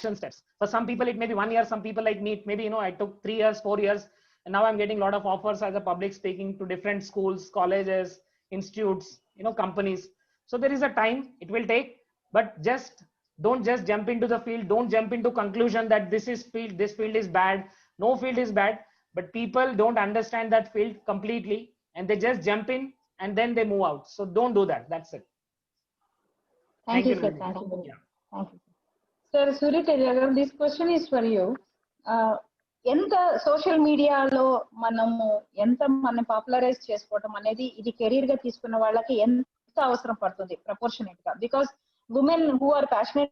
action steps. For some people it may be 1 year, some people like me, maybe I took 3 years, 4 years, and now I'm getting a lot of offers as a public speaking to different schools, colleges, institutes, companies. So there is a time it will take, but don't just jump into the field. Don't jump into conclusion that this field is bad. No field is bad, but people don't understand that field completely, and they just jump in and then they move out. So don't do that. That's it. Thank you, sir. Nandini. Thank you very much. Yeah. Thank you. Sir, Surya Teja, this question is for you. ఎంత social మీడియాలో మనము మన popularise చేసుకోవటం అనేది ఇది career గా తీసుకున్న వాళ్ళకి ఎంత అవసరం పడుతుంది ప్రపోర్షనేట్ గా? Because women who are passionate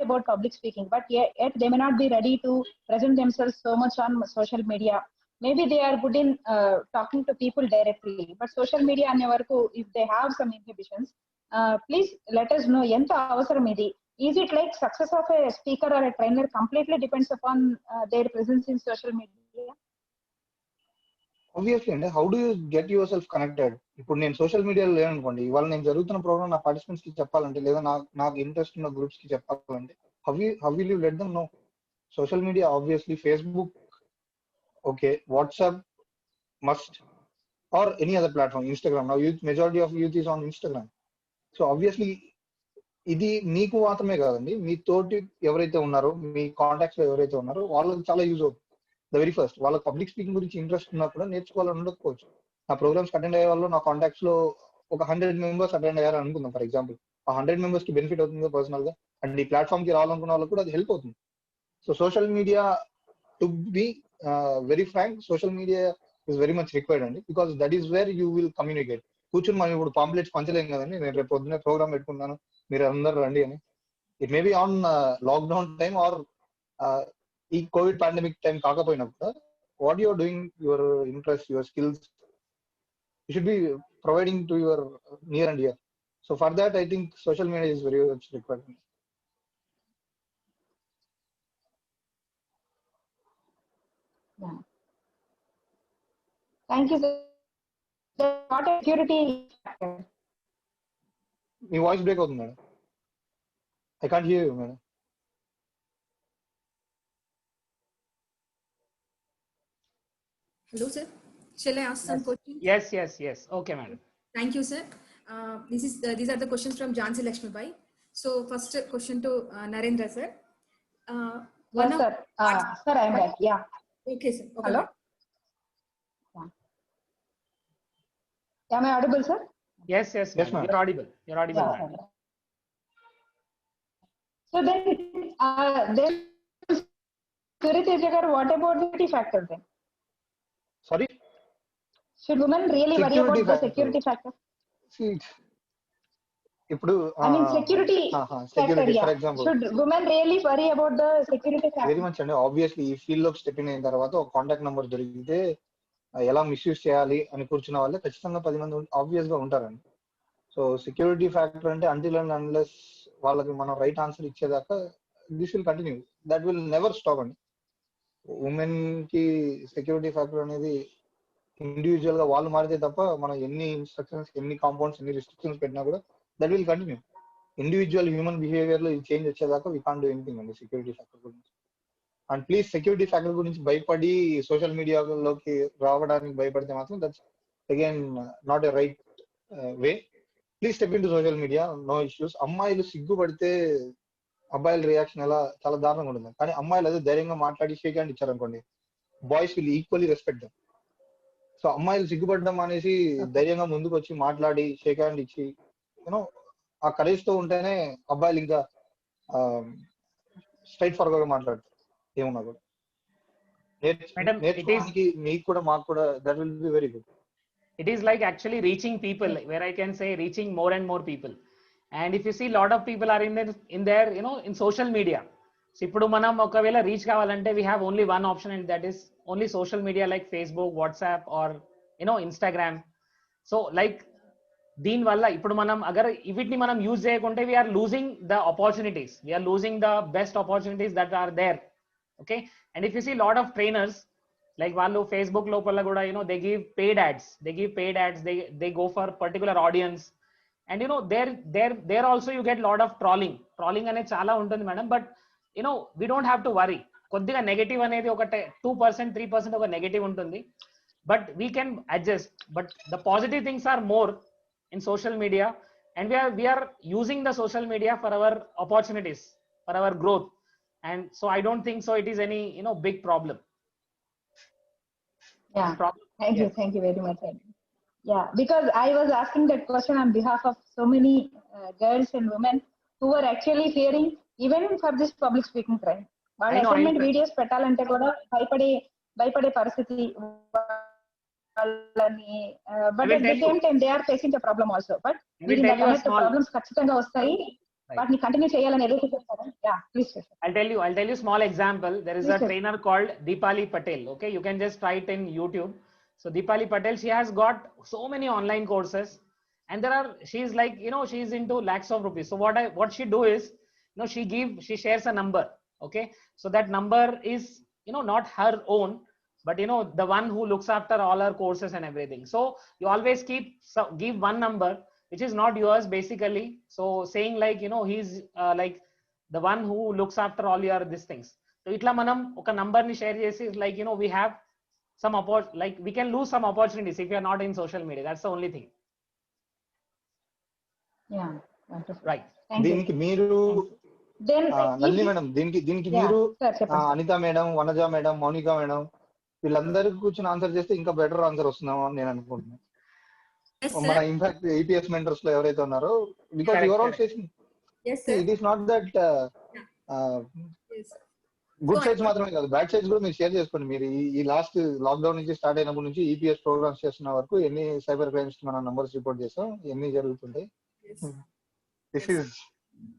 about public speaking, but yet they may not be ready to present themselves so much on social media. Maybe they are good in talking to people directly, but social media ane varaku if they have some inhibitions, please let us know enta avasaram idi. Is it like success of a speaker or a trainer completely depends upon their presence in social media? Obviously, and how do you get yourself connected? ఇప్పుడు నేను social మీడియాలో లేననుకోండి, ఇవాళ నేను జరుగుతున్న programme నా participants కి చెప్పాలంటే, లేదా నాకు ఇంట్రెస్ట్ ఉన్న గ్రూప్స్ కి చెప్పాలంటే, how will you let them know? Social media, obviously, Facebook, okay, WhatsApp must, or any other platform, Instagram. Now majority of youth is on Instagram. So obviously ఇది మీకు మాత్రమే కాదండి, మీ తోటి ఎవరైతే ఉన్నారో, మీ కాంటాక్ట్స్ లో ఎవరైతే ఉన్నారో వాళ్ళకి చాలా యూజ్ అవుతుంది. ద వెరీ ఫస్ట్, వాళ్ళకి పబ్లిక్ స్పీకింగ్ గురించి ఇంట్రెస్ట్ ఉన్నా కూడా నేర్చుకోవాలని ఉండకపోవచ్చు. నా ప్రోగ్రామ్స్ అటెండ్ అయ్యే వాళ్ళు నా కాంటాక్ట్స్ లో ఒక 100 మెంబర్స్ అటెండ్ అయ్యారు అనుకుందాం ఫర్ ఎగ్జాంపుల్. ఆ 100 మెంబర్స్ కి బెనిఫిట్ అవుతుంది పర్సనల్ గా, అండ్ ఈ ప్లాట్ఫామ్ కి రావాలనుకున్న వాళ్ళకి కూడా అది హెల్ప్ అవుతుంది. So social media, to be very frank, social media is very much required అండి, because that is where you will communicate. కూర్చొని మనం ఇప్పుడు పాంప్లెట్స్ పంచలేం కదండి, నేను రేపు పొద్దున్నే ప్రోగ్రామ్ పెట్టుకున్నాను మీరు అందరూ రండి అని. It may be on lockdown time or ఈ కోవిడ్ పాండమిక్ టైం కాకపోయినా కూడా, what you are doing, your interest, your skills, you should be providing to your near and dear. So for that I think social media is very much required. Thank you, sir. What a security factor. మీ voice break అవుతుంది madam, I can't hear you madam. Hello, sir. Shall I ask some questions? Yes. Okay, madam. Thank you, sir. These are the questions from Jhansi Lakshmi Bai. So first question to Narendra, sir. Yes, sir. Sir, I am back. Yeah. Okay, sir. Okay. Hello. Am I audible, sir? Yes, ma'am. You're audible. Yeah, Madam. So then Surya Teja garu, what about the security factor then? Sorry? Should women really worry Security about the factor. security factor? See, ఇప్పుడు I mean security factor, for yeah. Example, Should women really worry about the security factor? Very much అండి. Obviously ఈ field లోకి step in అయిన తర్వాత ఒక contact number దొరికితే ఎలా misuse చేయాలి అని కూర్చున్న వాళ్ళే ఖచ్చితంగా 10 మంది ఆబ్వియస్ గా ఉంటారండి. సో సెక్యూరిటీ ఫ్యాక్టర్ అంటే అంటిల్ అండ్ అన్లెస్ వాళ్ళకి మనం రైట్ ఆన్సర్ ఇచ్చేదాకా this will continue, that will never stop అండి. ఉమెన్ కి సెక్యూరిటీ ఫ్యాక్టర్ అనేది ఇండివిజువల్ గా వాళ్ళు మారితే తప్ప మనం ఎన్ని ఇన్స్ట్రక్షన్స్, ఎన్ని కాంపౌండ్స్, ఎన్ని రిస్ట్రిక్షన్స్ పెట్టినా కూడా that will continue. Individual human behaviour లో ఈ చేంజ్ వచ్చేదాకా వీ కాంట్ డూ ఎనీథింగ్ అండి సెక్యూరిటీ ఫ్యాక్టర్ గురించి. అండ్ ప్లీజ్ సెక్యూరిటీ ఫ్యాక్టర్ గురించి భయపడి సోషల్ మీడియాలోకి రావడానికి భయపడితే మాత్రం that's again not a right way. Please step in to social media, no issues. అమ్మాయిలు సిగ్గుపడితే అబ్బాయిల రియాక్షన్ ఎలా చాలా దారుణంగా ఉంటుంది, కానీ అమ్మాయిలు అదే ధైర్యంగా మాట్లాడి షేక్ హ్యాండ్ ఇచ్చారనుకోండి, boys will equally respect them. So అమ్మాయిలు సిగ్గుపడడం అనేసి ధైర్యంగా ముందుకు వచ్చి మాట్లాడి షేక్ హ్యాండ్ ఇచ్చి యూనో ఆ కరేజ్ తో ఉంటేనే అబ్బాయిలు ఇంకా స్ట్రైట్ ఫార్వర్డ్ గా మాట్లాడతారు ఏమున్నా కూడా. నేర్చుకోవడానికి మీకు కూడా మాకు కూడా that will be very good. It is like actually reaching people, where I can say reaching more and more people. And if you see, lot of people are in there in social media. So ఇప్పుడు మనం ఒకవేళ reach కావాలంటే we have only one option, and that is only social media like Facebook, WhatsApp or Instagram. So like దీని వల్ల ఇప్పుడు మనం agar వీటిని మనం యూజ్ చేయకుంటే we are losing the opportunities, we are losing the best opportunities that are there. Okay, and if you see lot of trainers like వాళ్ళు Facebook లోపల కూడా they give paid ads, they go for particular audience, and there also you get lot of trolling అనేది చాలా ఉంటుంది madam. But we don't have to worry. కొద్దిగా negative అనేది ఒక 2% 3% ఒక నెగటివ్ ఉంటుంది, but we can adjust. But the positive things are more in social media, and we are using the social media for our opportunities, for our growth, and so I don't think so it is any big problem. Yeah, thank you very much. Yeah, because I was asking that question on behalf of so many girls and women who were actually fearing even for this public speaking trend. వాళ్ళ assignment videos పెట్టాలంటే కూడా భయపడే పరిస్థితి వాళ్ళని, but at the same time they are facing the problem also. But problems ఖచ్చితంగా వస్తాయి, వాటిని continue చేయాలని ఎదురు చూస్తారు. Yeah, please. I'll tell you small example. There is a trainer called Deepali Patel. Okay, you can just try it in YouTube. So Deepali Patel, she has got so many online courses, and she's like, she's into lakhs of rupees. So what she do is, she shares a number. Okay, so that number is not her own, but the one who looks after all her courses and everything. So you always give one number which is not yours basically, so saying like he's like the one who looks after all your these things. So itla manam oka number ni share chesi like we have some like we can lose some opportunities if you are not in social media. That's the only thing. Yeah, wonderful. Right. దీనికి మీరు నల్లి madam, దీనికి మీరు Anitha madam, Vanaja madam, Mounika madam వీళ్ళందరికీ కూర్చొని answer చేస్తే ఇంకా better answer వస్తుందేమో అని నేను అనుకుంటున్నాను. మన ఇన్ఫాక్ట్ APS మెంటర్స్ లో ఎవరైతే ఉన్నారో, because your all facing, it is not that good sides మాత్రమే కాదు, బ్యాడ్ సైడ్స్ కూడా మీరు షేర్ చేసుకోండి. మీరు ఈ లాస్ట్ లాక్డౌన్ నుంచి స్టార్ట్ అయినప్పటి నుంచి EPS ప్రోగ్రామ్స్ చేస్తున్న వరకు ఎన్ని సైబర్ క్రైమ్స్ మనం నంబర్స్ రిపోర్ట్ చేస్తాం, ఎన్ని జరుగుతుంటాయి.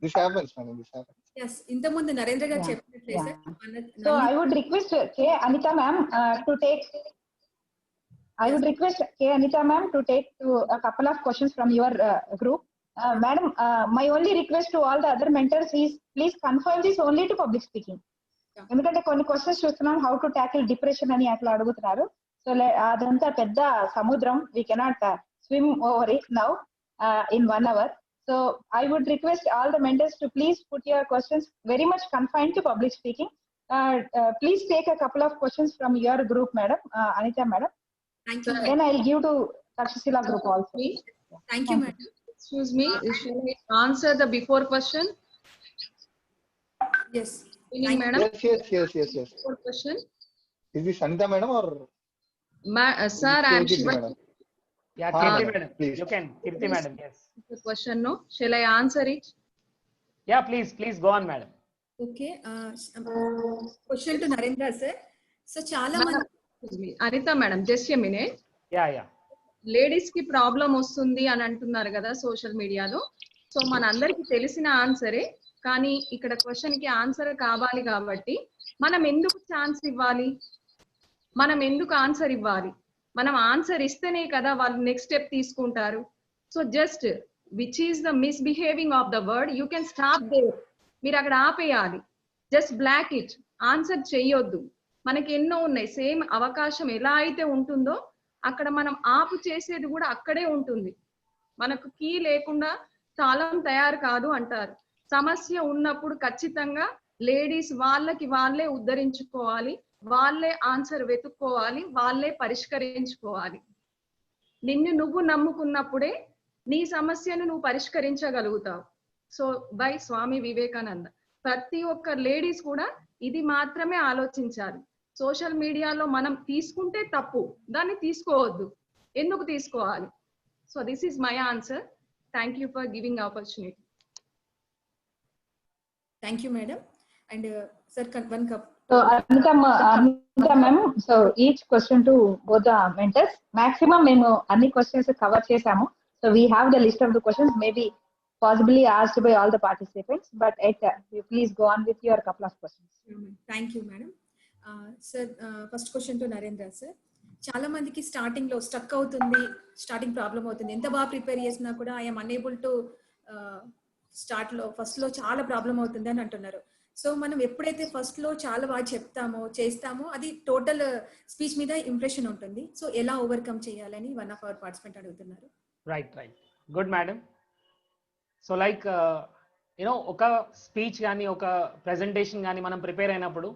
This happens, man. This happens. Yes, ఇంతకుముందు నరేంద్ర గారు చెప్పినట్లే sir. So I would request Anita ma'am to take. I would request Anita ma'am to take a couple of questions from your group. Madam, my only request to all the other mentors is please confirm this only to public speaking. ఎందుకంటే కొన్ని questions చూస్తున్నాం, how to tackle depression అని అట్లా అడుగుతున్నారు. So అదంతా పెద్ద సముద్రం, we cannot swim over it now in 1 hour. So I would request all the mentors to please put your questions very much confined to public speaking. Please take a couple of questions from your group, madam, Anita madam. Thank you. Then I'll give to Takshashila group also. Thank you, madam. Excuse me, shall I answer the before question? Yes. Madam? Yes. Before question. Is this Anita madam or? Sir, I am Shiva. Yeah, Kirti madam, please. You can, Kirti madam, yes. The question, no? Shall I answer it? Yeah, please go on, madam. Okay. Question to Narendra sir. So చాలా మంది, Anita madam, just a minute. Yeah. Ladies కి problem వస్తుంది అని అంటున్నారు కదా social మీడియాలో. So మనందరికి తెలిసిన ఆన్సరే, కానీ ఇక్కడ క్వశ్చన్ కి ఆన్సర్ కావాలి కాబట్టి మనం ఎందుకు ఛాన్స్ ఇవ్వాలి, మనం ఎందుకు ఆన్సర్ ఇవ్వాలి? మనం ఆన్సర్ ఇస్తేనే కదా వాళ్ళు నెక్స్ట్ స్టెప్ తీసుకుంటారు. So just which is the misbehaving of the word, you can stop there. మీరు అక్కడ ఆపేయాలి, జస్ట్ బ్లాక్ ఇట్, ఆన్సర్ చెయ్యొద్దు. మనకి ఎన్నో ఉన్నాయి, సేమ్ అవకాశం ఎలా అయితే ఉంటుందో అక్కడ మనం ఆపు చేసేది కూడా అక్కడే ఉంటుంది. మనకు కీ లేకుండా తాళం తయారు కాదు అంటారు. సమస్య ఉన్నప్పుడు ఖచ్చితంగా లేడీస్ వాళ్ళకి వాళ్ళే ఉద్ధరించుకోవాలి, వాళ్ళే ఆన్సర్ వెతుక్కోవాలి, వాళ్ళే పరిష్కరించుకోవాలి. నిన్ను నువ్వు నమ్ముకున్నప్పుడే నీ సమస్యను నువ్వు పరిష్కరించగలుగుతావు. So by Swami Vivekananda. ప్రతి ఒక్క లేడీస్ కూడా ఇది మాత్రమే ఆలోచించాలి. సోషల్ మీడియాలో మనం తీసుకుంటే తప్పు, దాన్ని తీసుకోవద్దు. ఎందుకు తీసుకోవాలి? So this is my answer. Thank you for giving opportunity. Thank you madam. And sir one cup. So Anita ma'am, so each question to both the mentors. Maximum మేము అన్ని questions cover చేసాము. So we have the list of the questions, maybe possibly asked by all the participants, but you please go on with your couple of questions. Thank you madam. Sir first question to Narendra sir. చాలా మందికి starting లో stuck అవుతుంది, starting problem అవుతుంది. ఎంత బాగా prepare చేసినా కూడా I'm unable to start లో, ఫస్ట్ లో చాలా ప్రాబ్లం అవుతుంది అని అంటున్నారు. సో మనం ఎప్పుడైతే ఫస్ట్ లో చాలా బాగా చెప్తామో చేస్తామో అది టోటల్ స్పీచ్ మీద ఇంప్రెషన్ ఉంటుంది. సో ఎలా ఓవర్కమ్ చేయాలని వన్ ఆఫ్ అవర్ పార్టిసిపెంట్ అడుగుతున్నారు. Right. Good, madam. So like ఒక స్పీచ్ కానీ ఒక ప్రెజెంటేషన్ కానీ మనం ప్రిపేర్ అయినప్పుడు,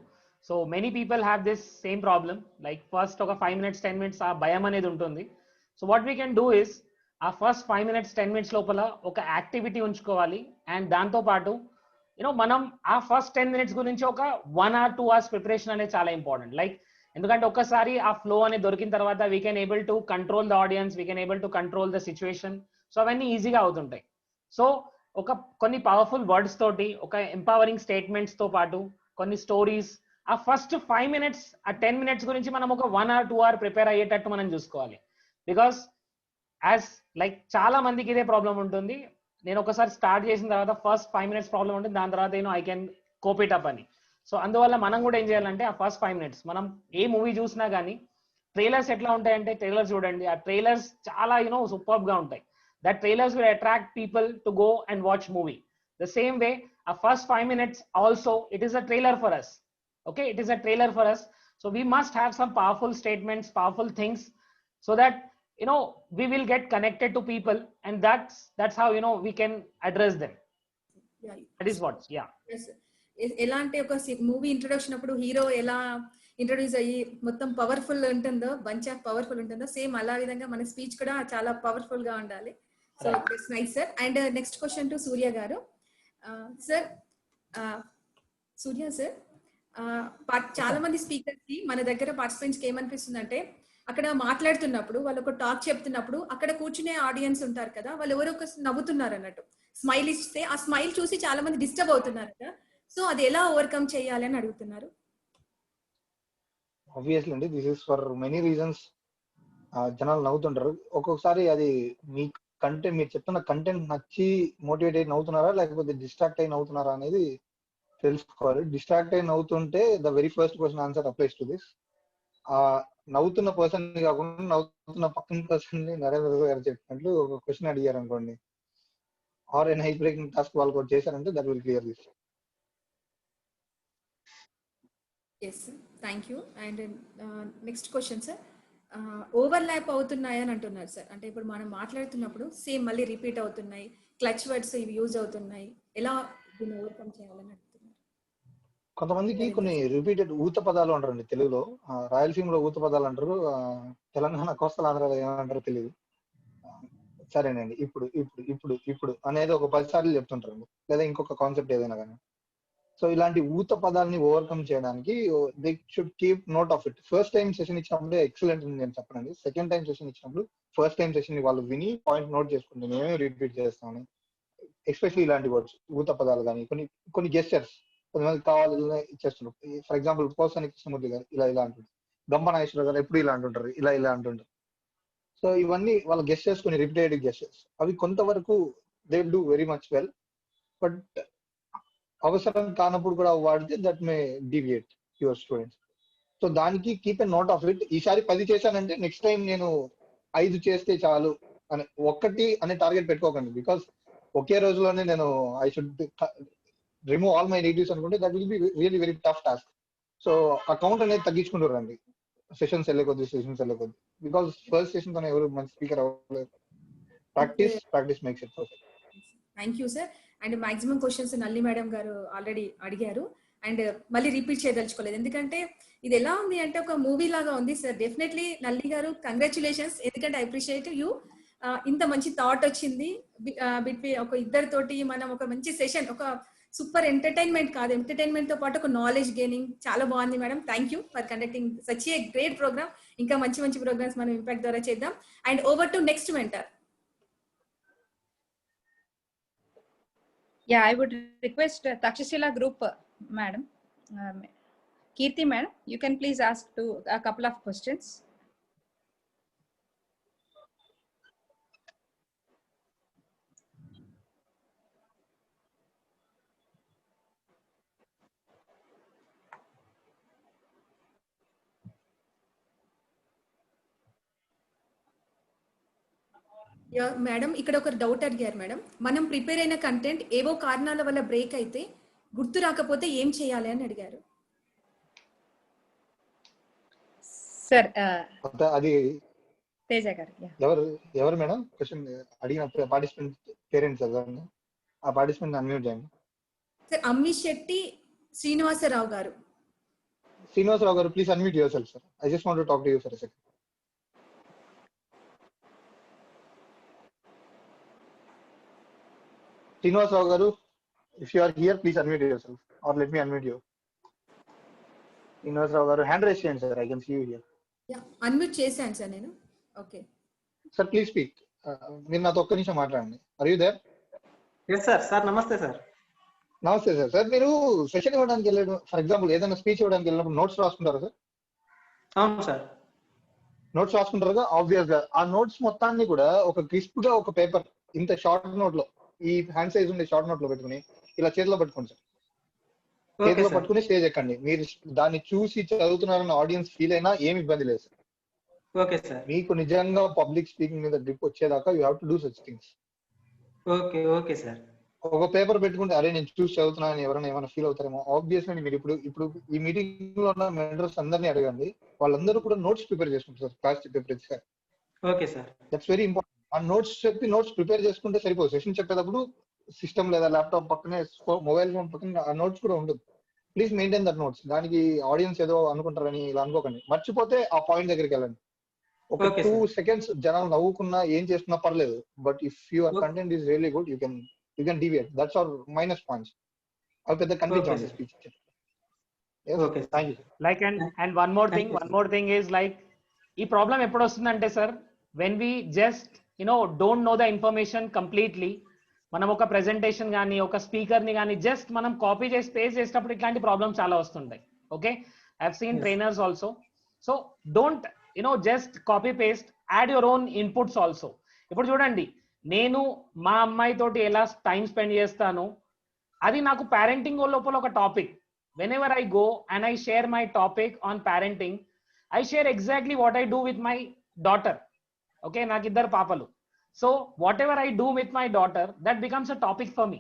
so many people have this same problem. Like first ఒక 5 minutes 10 minutes ఆ భయం అనేది ఉంటుంది. So what we can do is ఆ ఫస్ట్ 5 minutes 10 minutes లోపల ఒక యాక్టివిటీ ఉంచుకోవాలి. అండ్ దాంతో పాటు మనం ఆ ఫస్ట్ 10 minutes గురించి ఒక 1 or 2 hours ప్రిపరేషన్ అనేది చాలా ఇంపార్టెంట్. లైక్ ఎందుకంటే ఒక్కసారి ఆ ఫ్లో అనేది దొరికిన తర్వాత we can able to control the audience, we can able to control the situation. So అవన్నీ ఈజీగా అవుతుంటాయి. సో కొన్ని పవర్ఫుల్ వర్డ్స్ తోటి, ఒక ఎంపవరింగ్ స్టేట్మెంట్స్ తో పాటు కొన్ని స్టోరీస్, ఆ ఫస్ట్ 5 minutes ఆ 10 minutes గురించి మనం ఒక 1 or 2 hour ప్రిపేర్ అయ్యేటట్టు మనం చూసుకోవాలి. బికాస్ యాజ్ లైక్ చాలా మందికి ఇదే ప్రాబ్లం ఉంటుంది. నేను ఒకసారి స్టార్ట్ చేసిన తర్వాత ఫస్ట్ 5 minutes ప్రాబ్లం ఉంటుంది, దాని తర్వాత I can cope it up అని. సో అందువల్ల మనం కూడా ఏం చేయాలంటే ఆ ఫస్ట్ 5 minutes మనం ఏ మూవీ చూసినా కానీ ట్రైలర్స్ ఎట్లా ఉంటాయంటే, ట్రైలర్స్ చూడండి, ఆ ట్రైలర్స్ చాలా సూపర్బ్ గా ఉంటాయి. That trailers will attract people to go and watch movie. The same way, our first 5 minutes also, it is a trailer for us. Okay, it is a trailer for us. So we must have some powerful statements, powerful things, so that we will get connected to people, and that's how we can address them. Yeah. That is what, yeah. Yes. ఎలా అంటే ఒక movie introduction అప్పుడు hero ఎలా introduce అయ్యి మొత్తం powerful ఉంటుందో, bunch of powerful ఉంటుందో, same అలా విధంగా మన స్పీచ్ కూడా చాలా పవర్ఫుల్ గా ఉండాలి. So it's nice sir. And next question to Surya garu. Sir, Surya sir, చాలా మంది స్పీకర్స్ కి మన దగ్గర పార్టిసిపెంట్స్ కి ఏమనిపిస్తుందంటే, అక్కడ మాట్లాడుతున్నప్పుడు వాళ్ళు ఒక టాక్ చెప్తున్నప్పుడు అక్కడ కూర్చునే ఆడియన్స్ ఉంటారు కదా, వాళ్ళు ఎవరో ఒక నవ్వుతున్నారు అన్నట్టు, స్మైల్ ఇస్తే ఆ స్మైల్ చూసి చాలా మంది డిస్టర్బ్ అవుతున్నారట. సో అది ఎలా ఓవర్కమ్ చేయాలి అని అడుగుతున్నారు. ఆబ్వియస్లీ అండి, this is for many reasons. జనాలు నవ్వుతుంటారు. ఒక్కొక్కసారి అది మీ కంటెంట్, మీరు చెప్తున్న కంటెంట్ నచ్చి మోటివేట్ అయ్యి నవ్వుతున్నారా, లేకపోతే డిస్ట్రాక్ట్ అయ్యి నవ్వుతున్నారా అనేది తెలుసుకోవాలి. డిస్ట్రాక్ట్ అయ్యి నవ్వుతుంటే the very first question answer applies to this. నవ్వుతున్న పర్సన్ కాకుండా నవ్వుతున్న పక్కన పర్సన్ ని నరేంద్ర గారు చెప్పినట్లు ఒక క్వశ్చన్ అడిగారు అనుకోండి, or an ice breaking task వాళ్ళు కూడా చేశారంటే that will clear this. Yes, thank you. And next question sir, overlap అవుతున్నాయని అంటున్నారు సార్. అంటే ఇప్పుడు మనం మాట్లాడుతున్నప్పుడు సేమ్ మళ్ళీ రిపీట్ అవుతున్నాయి, క్లచ్ వర్డ్స్ ఇవి యూజ్ అవుతున్నాయి, ఎలా దీన్ని ఓవర్కమ్ చేయాలని అడుగుతున్నారు. కొంతమందికి కొన్ని రిపీటెడ్ ఊత పదాలు అంటారండి తెలుగులో. రాయలసీమలో ఊత పదాలు అంటారు, తెలంగాణ కోస్తల ఆంధ్రాలో ఏమంటారో తెలియదు. సరేనండి, ఇప్పుడు ఇప్పుడు ఇప్పుడు ఇప్పుడు అనేది ఒక 10 సార్లు చెప్తుంటారండి, లేదా ఇంకొక కాన్సెప్ట్ ఏదైనా కానీ. సో ఇలాంటి ఊత పదాలని ఓవర్కమ్ చేయడానికి they should keep note of it. First time session ఇచ్చినప్పుడు ఎక్సలెంట్ అని నేను చెప్పనండి. సెకండ్ టైం సెషన్ ఇచ్చినప్పుడు ఫస్ట్ టైం సెషన్ వాళ్ళు విని పాయింట్ నోట్ చేసుకుంటే నేనే రిపీట్ చేస్తాను. ఎస్పెషల్లీ ఇలాంటి వర్డ్స్, ఊత పదాలు కానీ కొన్ని గెస్చర్స్ కొంతమంది కావాలని ఇచ్చేస్తున్నారు. ఫర్ ఎగ్జాంపుల్ పోసాని కృష్ణమూర్తి గారు ఇలా అంటుంటారు, గంప నాగేశ్వర గారు ఎప్పుడు ఇలా అంటుంటారు, ఇలా అంటుంటారు. సో ఇవన్నీ వాళ్ళ గెస్చర్స్, కొన్ని రిపీటెడ్ గెస్చర్స్, అవి కొంతవరకు they will do very much well. But అవసరం కానప్పుడు కూడా వాడితే that may deviate your students. So దానికి keep a note of it. ఈసారి 10 చేశానంటే నెక్స్ట్ టైం నేను 5 చేస్తే చాలు అని 1 అనే టార్గెట్ పెట్టుకోకండి. బికాస్ ఒకే రోజులోనే నేను I should remove all my negatives అనుకుంటే that will be really very tough task. So account అనేది తగ్గించుకుంటూ రండి సెషన్స్ వెళ్ళే కొద్ది. బికాస్ ఫస్ట్ సెషన్ తోనే ఎవరు మంచి స్పీకర్ అవ్వలేదు. Practice makes it perfect. Thank you sir. And maximum questions నల్లి మేడం గారు ఆల్రెడీ అడిగారు, అండ్ మళ్ళీ రిపీట్ చేయదలుచుకోలేదు. ఎందుకంటే ఇది ఎలా ఉంది అంటే ఒక మూవీ లాగా ఉంది సార్. డెఫినెట్లీ నల్లి గారు కంగ్రాచులేషన్స్, ఎందుకంటే ఐ అప్రిషియేట్ యూ. ఇంత మంచి థాట్ వచ్చింది బిట్వీన్ ఒక ఇద్దరితోటి మనం ఒక మంచి సెషన్, ఒక సూపర్ ఎంటర్టైన్మెంట్ కాదు, ఎంటర్టైన్మెంట్ తో పాటు ఒక నాలెడ్జ్ గెయినింగ్ చాలా బాగుంది madam. Thank you for conducting such a great programme. ఇంకా మంచి ప్రోగ్రామ్స్ మనం ఇంపాక్ట్ ద్వారా చేద్దాం. And over to next mentor. Yeah, I would request Takshashila group, madam. Kirti madam, you can please ask a couple of questions. Madam, ఇక్కడ ఒక doubt అడిగారు madam. మనం prepare అయిన కంటెంట్ ఏవో కారణాల వల్ల బ్రేక్ అయితే గుర్తు రాకపోతే ఏం చేయాలి అని అడిగారు. సార్ అది తేజ గారు. ఎవరు మేడం క్వశ్చన్ అడిగిన పార్టిసిపెంట్ పేరెంట్స్ కదా? ఆ పార్టిసిపెంట్ అన్మ్యూట్ చేయండి. సార్ అమ్మి Shetty Srinivasarao garu. Srinivasarao garu, please unmute yourself sir. I just want to talk to you for a second. Srinivasarao garu, if you are here please unmute yourself or let me unmute you. Srinivasarao garu hand raise చేయండి sir. I can see you here. Unmute చేశాను sir నేను. Okay sir please speak. మీరు నాతో ఒక్క నిమిషం మాట్లాడండి. Are you there? Yes sir. Sir నమస్తే sir. నమస్తే సార్. సార్ మీరు సెషన్ ఇవ్వడానికి వెళ్ళాడు, ఫర్ ఎగ్జాంపుల్ ఏదైనా స్పీచ్ ఇవ్వడానికి వెళ్ళినప్పుడు నోట్స్ రాసుకుంటారా సార్? అవును సార్. నోట్స్ రాసుకుంటారుగా ఆబ్వియస్ గా. ఆ నోట్స్ మొత్తాన్ని కూడా ఒక క్రిస్ప్ గా ఒక పేపర్ ఇంత షార్ట్ నోట్ లో, ఈ హ్యాండ్ సైజ్ ఉండే షార్ట్ నోట్ లో పెట్టుకుని ఇలా చేతిలో పట్టుకోండి సార్. చేతిలో పట్టుకుని స్టేజ్ ఎక్కండి. మీరు దాన్ని చూసి చదువుతున్నారన్న ఆడియన్స్ ఫీల్ అయినా ఏమి ఇబ్బంది లేదు సార్. Okay sir. మీకు నిజంగా పబ్లిక్ స్పీకింగ్ మీద గ్రిప్ వచ్చేదాకా you have to do such things. Okay okay sir. ఒక పేపర్ పెట్టుకుంటే అరే నేను చూసి చదువుతున్నాను ఎవరైనా ఏమైనా ఫీల్ అవుతారేమో. ఆబ్వియస్లీ మీరు ఇప్పుడు ఈ మీటింగ్ లో ఉన్న మెంటర్స్ అందరినీ అడగండి, వాళ్ళందరూ కూడా నోట్స్ ప్రిపేర్ చేసుకుంటారు క్లాస్ చెప్పేప్పుడు sir. Okay sir. That's very important. ఆ నోట్స్ చెప్పి నోట్స్ ప్రిపేర్ చేసుకుంటే సరిపోదు. సెషన్ చెప్పేటప్పుడు సిస్టమ్ లేదా ల్యాప్టాప్ పక్కనే మొబైల్ ఫోన్ పక్కన ఆ నోట్స్ కూడా ఉండదు. Please maintain that notes. దానికి ఆడియన్స్ ఏదో అనుకుంటారని ఇలా అనుకోకండి. మర్చిపోతే ఆ పాయింట్ దగ్గరికి వెళ్ళండి. ఒక 2 seconds జనాలు నవ్వుకున్నా ఏం చేస్తున్నా పర్లేదు. But if your content is really good you can deviate. That's our minus points. అవి పెద్ద కనిపించాలి speech. Okay thank you. Like and one more thing is like ఈ ప్రాబ్లం ఎప్పుడు వస్తుందంటే sir, when we just don't know the information completely. మనం ఒక presentation కానీ ఒక స్పీకర్ ని కానీ జస్ట్ మనం కాపీ చేసి పేస్ట్ చేసేటప్పుడు ఇట్లాంటి ప్రాబ్లమ్స్ చాలా వస్తుంటాయి. Okay, I have seen trainers also. So don't just copy paste, add your own inputs also. ఇప్పుడు చూడండి, నేను మా అమ్మాయి తోటి ఎలా టైం స్పెండ్ చేస్తాను, అది నాకు పేరెంటింగ్ లోపల ఒక topic. Whenever I go and I share my topic on parenting, I share exactly what I do with my daughter. Okay, నాకు 2 పాపలు. So what ever I do with my daughter, that becomes a topic for me.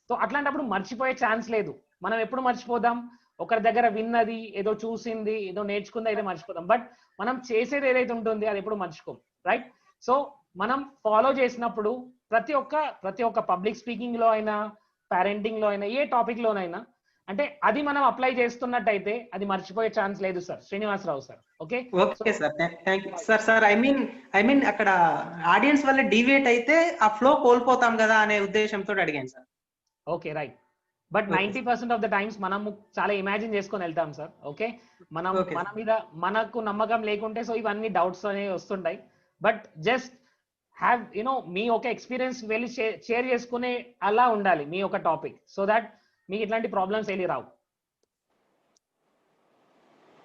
So అట్లాంటప్పుడు మర్చిపోయే chance లేదు. మనం ఎప్పుడు మర్చిపోదాం? ఒకరి దగ్గర విన్నది, ఏదో చూసింది, ఏదో నేర్చుకుంది అయితే మర్చిపోదాం. బట్ మనం చేసేది ఏదైతే ఉంటుంది అది ఎప్పుడు మర్చిపోం, రైట్? సో మనం ఫాలో చేసినప్పుడు ప్రతి ఒక్క పబ్లిక్ స్పీకింగ్ లో అయినా, పేరెంటింగ్ లో అయినా, ఏ టాపిక్ లోనైనా, అంటే అది మనం అప్లై చేస్తున్నట్టయితే అది మర్చిపోయే ఛాన్స్ లేదు సార్. Srinivasarao sir. Okay okay sir. Thank you sir. Sir I mean అక్కడ ఆడియన్స్ వల్ల డీవియేట్ అయితే ఆ ఫ్లో కోల్పోతాం కదా అనే ఉద్దేశంతో అడిగాను సార్. Okay, right. But 90% of the times మనము చాలా ఇమాజిన్ చేసుకొని వెళ్తాం సార్. ఓకే, మన మీద మనకు నమ్మకం లేకుంటే సో ఇవన్నీ డౌట్స్ అనేవి వస్తుంటాయి. బట్ జస్ట్ హ్యావ్ మీ ఒక ఎక్స్పీరియన్స్ వెళ్ళి షేర్ చేసుకునే అలా ఉండాలి మీ ఒక టాపిక్, సో దట్ మీకు ఇట్లాంటి ప్రాబ్లమ్స్ వెళ్ళి రావు.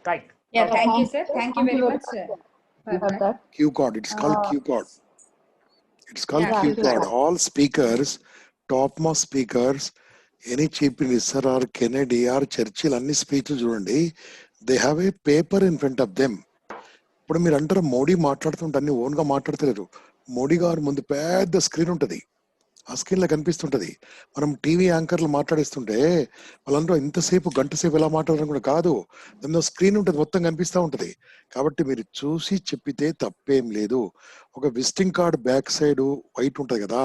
Right. Yeah, thank you, sir. Thank you very much, sir. Q card. It's called Q card. It's called Q card. All speakers, topmost speakers, any chief minister or Kennedy or Churchill, అన్ని స్పీచ్లు చూడండి, they have a paper in front of them. ఇప్పుడు మీరు అంటారు మోడీ మాట్లాడుతుంటే అన్ని ఓన్గా మాట్లాడతలేరు. మోడీ గారు ముందు పెద్ద స్క్రీన్ ఉంటుంది, ఆ స్క్రీన్ లో కనిపిస్తుంటది. మనం టీవీ యాంకర్లు మాట్లాడిస్తుంటే వాళ్ళందరూ ఇంతసేపు గంట సేపు ఎలా మాట్లాడడం కూడా కాదు, దానిలో స్క్రీన్ ఉంటుంది, మొత్తం కనిపిస్తూ ఉంటది. కాబట్టి మీరు చూసి చెప్పితే తప్పేం లేదు. ఒక visiting card back side white ఉంటది కదా,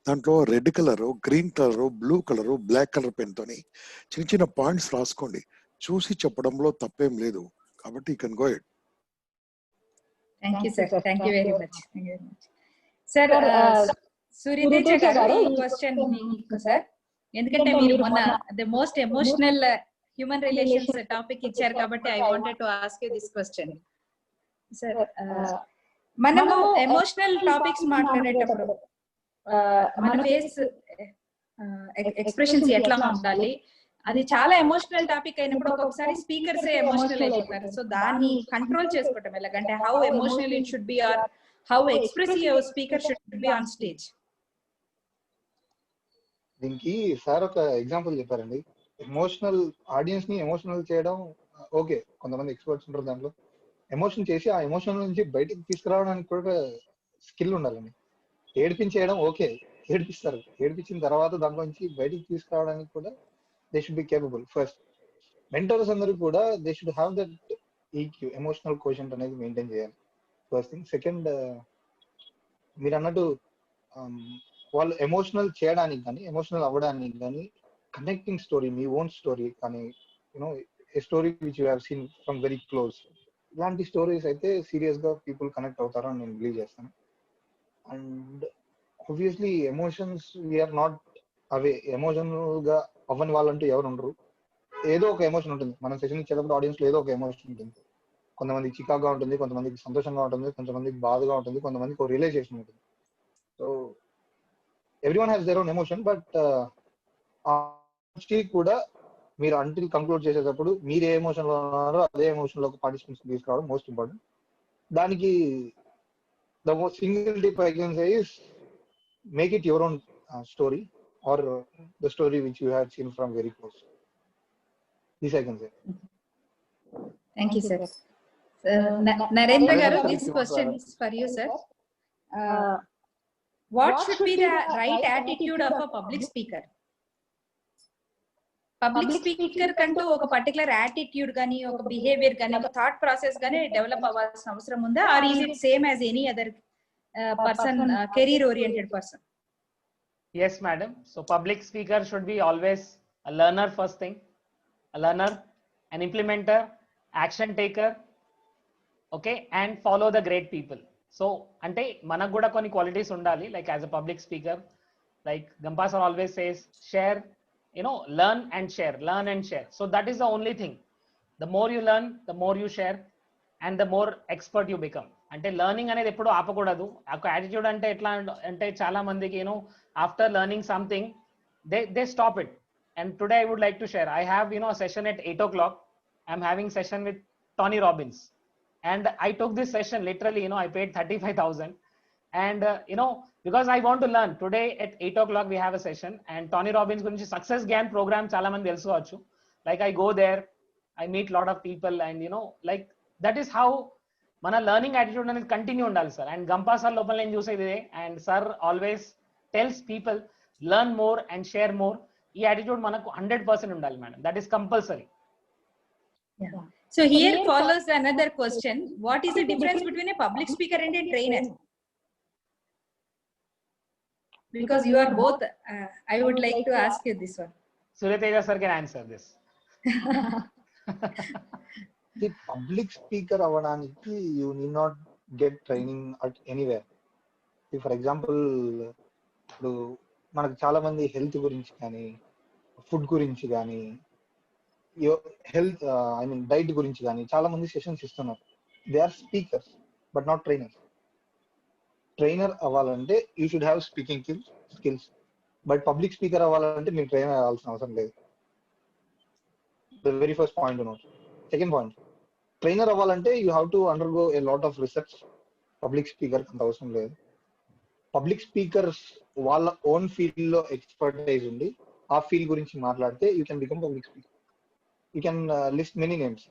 దాంట్లో red colour, green colour, blue colour, black colour pen తోని చిన్న చిన్న పాయింట్స్ రాసుకోండి. చూసి చెప్పడంలో తప్పేం లేదు. కాబట్టి you can go it. Thank you, sir. Thank you very much. Sir, Surya Teja గారు ఈ క్వశ్చన్ మీకు సార్, ఎందుకంటే మీరు మొన్న the most emotional human relations topic ఇచ్చారు కాబట్టి I wanted to ask you this question. Sir, మనము ఎమోషనల్ టాపిక్స్ మాట్లాడేటప్పుడు మన ఫేస్ ఎక్స్ప్రెషన్స్ ఎట్లా ఉండాలి, అది చాలా ఎమోషనల్ టాపిక్ అయినప్పుడు ఒక్కొక్కసారి స్పీకర్స్ ఎమోషనల్ అయిపోతారు. సో దాన్ని కంట్రోల్ చేసుకోవటం ఎలాగంటే how emotional it should be or how expressive speaker should be on stage? దీనికి సార్ ఒక ఎగ్జాంపుల్ చెప్పారండి. ఎమోషనల్ ఆడియన్స్ ని ఎమోషనల్ చేయడం ఓకే, కొంతమంది ఎక్స్పర్ట్స్ ఉంటారు దాంట్లో. ఎమోషన్ చేసి ఆ ఎమోషన్ నుంచి బయటికి తీసుకురావడానికి కూడా స్కిల్ ఉండాలండి. ఏడిపించేయడం ఓకే, ఏడిపిస్తారు, ఏడిపించిన తర్వాత దాంట్లో నుంచి బయటికి తీసుకురావడానికి కూడా they should be capable. First mentors అందరూ కూడా they should have that EQ, emotional quotient అనేది మెయింటైన్ చేయాలి. First thing. సెకండ్, మీరు అన్నట్టు వాళ్ళు ఎమోషనల్ చేయడానికి కానీ ఎమోషనల్ అవ్వడానికి కానీ కనెక్టింగ్ స్టోరీ, మీ ఓన్ స్టోరీ కానీ you know a story which you have seen from very close, ఇలాంటి స్టోరీస్ అయితే సీరియస్ గా పీపుల్ కనెక్ట్ అవుతారు అని నేను బిలీవ్ చేస్తాను. And obviously emotions we are not away, emotional గా అవ్వని వాళ్ళంటూ ఎవరు ఉండరు. ఏదో ఒక ఎమోషన్ ఉంటుంది. మనం సెషన్ ఇచ్చేటప్పుడు ఆడియన్స్ లో ఏదో ఒక ఎమోషన్ ఉంటుంది. కొంతమందికి చికాగా ఉంటుంది, కొంతమందికి సంతోషంగా ఉంటుంది, కొంతమందికి బాధగా ఉంటుంది, కొంతమందికి ఒక రియలైజేషన్ ఉంటుంది. So everyone has their own emotion. But కూడా మీరు అంటిల్ కంక్లూడ్ చేసేటప్పుడు మీరు ఏ ఎమోషన్ లో ఉన్నారో అదే ఎమోషన్ లో పార్టిసిపెంట్స్ తీసుకురావడం మోస్ట్ ఇంపార్టెంట్. దానికి the single tip I can say is make it your own story or the story which you have seen from very close. This I can say. Thank you, sir. Narendra garu, this question is for you, sir. What should be the right attitude of a public speaker? Public speaker కంటూ ఒక particular attitude గానీ, ఒక behaviour గానీ, ఒక thought process గానీ develop అవ్వాల్సిన అవసరం ఉందా? Or is it same as any other person, career oriented person? Yes, madam. So public speaker should be always a learner first thing, a learner, an implementer, action taker, okay, and follow the great people. So ante manaku kuda konni qualities undali, like as a public speaker, like Gampa sir always says, share, learn and share, learn and share. So that is the only thing. The more you learn, the more you share, and the more expert you become. అంటే learning అనేది ఎప్పుడు ఆపకూడదు. ఒక attitude అంటే ఎట్లా అంటే చాలా మందికి after learning something they stop it. And today I would like to share, I have a session at 8 o'clock. I'm having session with Tony Robbins, and I took this session literally, I paid 35,000, and because I want to learn. Today at 8 o'clock we have a session, and Tony Robbins gurinchi success GAN program చాలా మంది తెలుసుకోవచ్చు. Like I go there, I meet lot of people, and like that is how మన learning attitude అనేది continue ఉండాలి sir. And Gampa sir లోపల నేను చూసేది, and sir always tells people learn more and share more. ఈ యాటిట్యూడ్ మనకు 100% ఉండాలి madam. That is compulsory. So here follows another question. What is the difference between a public speaker and a trainer? Because you are both, I would like to ask you this one. Surya Teja sir can answer this. The public speaker అవ్వడానికి you need not get training at anywhere. For example, ఇప్పుడు మనకు చాలా మంది health గురించి కానీ, food గురించి కానీ, health diet గురించి కానీ చాలా మంది సెషన్స్ ఇస్తున్నారు. They are speakers but not trainers. Trainer అవ్వాలంటే you should have speaking skills. But public speaker అవ్వాలంటే మీరు ట్రైనర్ అవ్వాల్సిన అవసరం లేదు. The very first point note. Second point, trainer అవ్వాలంటే you have to undergo a lot of research. Public speaker అంత అవసరం లేదు. పబ్లిక్ స్పీకర్స్ వాళ్ళ ఓన్ ఫీల్డ్ లో ఎక్స్పర్టైజ్ ఉండి ఆ ఫీల్డ్ గురించి మాట్లాడితే you can become public speaker. You can list many names.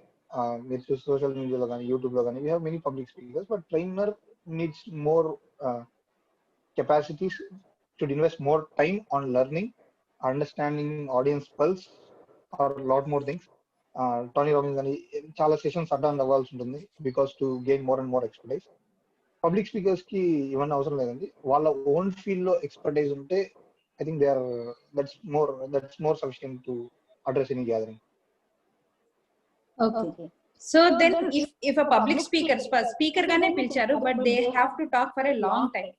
మీరు సోషల్ మీడియాలో కానీ యూట్యూబ్ లో కానీ we have many public speakers. But trainer needs more capacities, should invest more time on learning, understanding audience pulse or lot more things. Tony Robbins అని చాలా sessions attend అవ్వాల్సి ఉంటుంది because to gain more and more expertise. Public speakers కి ఇవన్నీ అవసరం లేదండి. వాళ్ళ own field లో ఎక్స్పర్టైజ్ ఉంటే I think they are that's more sufficient to address any gathering. Okay. So then if a public speaker గానే పిలిచారు, but they have to talk for a long time.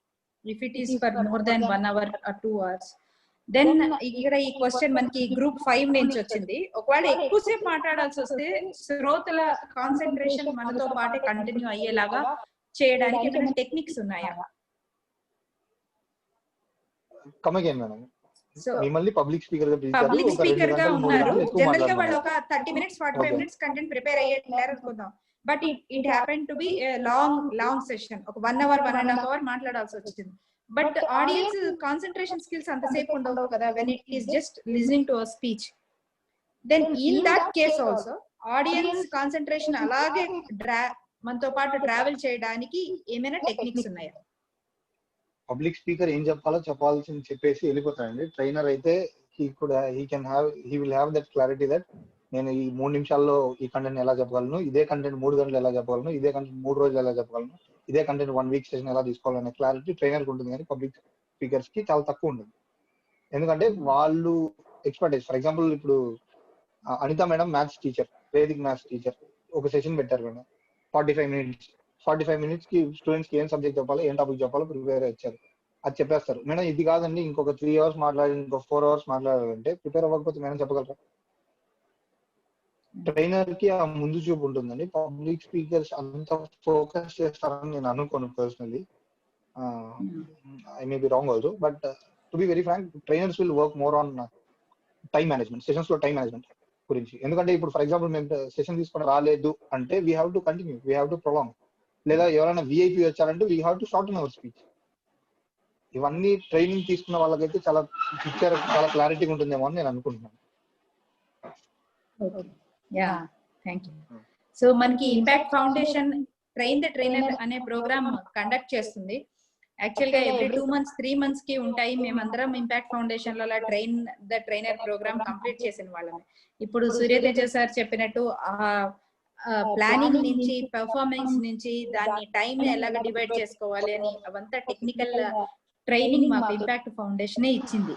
If it is for more than 1 hour or 2 hours, then ఇక్కడ ఈ question మనకి group 5 నుంచి వచ్చింది. ఒకవేళ ఎక్కువసేపు మాట్లాడాల్సి వస్తే శ్రోతల కాన్సన్ట్రేషన్ మనతో పాటే కంటిన్యూ అయ్యేలాగా చేయడానికి ఏమైనా టెక్నిక్స్ ఉన్నాయా? Come again madam. సో మిమ్మల్ని పబ్లిక్ స్పీకర్ గా పిలిచారు, పబ్లిక్ ఒక 2 స్పీకర్ గా గంటలు 3 ఉన్నారు. గంటలు ఎక్కువ జనరల్ గా వాళ్ళు మాట్లాడుతున్నారు. ఒక 30 minutes 45 minutes కంటెంట్ ప్రిపేర్ అయ్యేట్లేరు అనుకుందాం. But it happen to be long session. ఒక 1 hour 1.5 hour మాట్లాడాల్సి వచ్చింది. బట్ ఆడియన్స్ కాన్సన్ట్రేషన్ స్కిల్స్ అంతసేపు ఉండవు కదా when it is just listening to a speech. Then in that case also audience concentration అలాగే మనతో పాటు ట్రావెల్ చేయడానికి ఏమైనా టెక్నిక్స్ ఉన్నాయా? పబ్లిక్ స్పీకర్ ఏం చెప్పాలో చెప్పాల్సింది చెప్పేసి వెళ్ళిపోతాడండి. ట్రైనర్ అయితే he will have that clarity that నేను ఈ 3 నిమిషాల్లో ఈ కంటెంట్ ఎలా చెప్పగలను, ఇదే కంటెంట్ 3 గంటలు ఎలా చెప్పగలను, ఇదే కంటెంట్ 3 రోజులు ఎలా చెప్పగలను, ఇదే కంటెంట్ 1 week సెషన్ ఎలా తీసుకోవాలనే క్లారిటీ ట్రైనర్ కి ఉంటుంది. కానీ స్పీకర్స్ కి చాలా తక్కువ ఉంటుంది. ఎందుకంటే వాళ్ళు ఎక్స్పర్టైజ్. ఫర్ ఎగ్జాంపుల్ ఇప్పుడు Anitha madam maths teacher, Vedic maths teacher, ఒక సెషన్ పెట్టారు మేడం 45 minutes కి స్టూడెంట్స్ కి ఏం సబ్జెక్ట్ చెప్పాలో, ఏం టాపిక్ చెప్పాలో ప్రిపేర్ ఇచ్చారు. అది చెప్పేస్తారు. మేడం ఇది కాదండి, ఇంకొక 3 hours మాట్లాడి, ఇంకొక 4 hours మాట్లాడాలంటే ప్రిపేర్ అవ్వకపోతే మేడం చెప్పగలరా? ట్రైనర్ కి ఆ ముందు చూపు ఉంటుందండి. పబ్లిక్ స్పీకర్స్ అంత ఫోకస్ చేస్తారని నేను అనుకోను personally. I may be wrong also, but to be very frank, trainers will work more on time management, sessions లో టైం మేనేజ్మెంట్ గురించి. ఎందుకంటే ఇప్పుడు ఫర్ ఎగ్జాంపుల్ మేము సెషన్ తీసుకొని రాలేదు అంటే we have to continue, we have to prolong. లేదా ఎవరైనా విఐపి వచ్చారంటే we have to shorten our speech. ఇవన్నీ ట్రైనింగ్ తీసుకున్న వాళ్ళకైతే చాలా పిక్చర్ చాలా క్లారిటీగా ఉంటుందేమో అని నేను అనుకుంటున్నాను. Yeah, thank you. సో మనకి impact foundation train the trainer అనే ప్రోగ్రామ్ కండక్ట్ చేస్తుంది. యాక్చువల్ గా ఎవ్రీ 2 months 3 months కి ఉంటాయి. మేమందరం ఇంపాక్ట్ ఫౌండేషన్ లో train the trainer programme complete చేసిన వాళ్ళమే. ఇప్పుడు సూర్యతేజ సార్ చెప్పినట్టు ప్లానింగ్ నుంచి, పెర్ఫార్మెన్స్ నుంచి, దాన్ని టైం ఎలాగ డివైడ్ చేసుకోవాలి అని అవంతా టెక్నికల్ ట్రైనింగ్ మాకు ఇంపాక్ట్ ఫౌండేషనే ఇచ్చింది.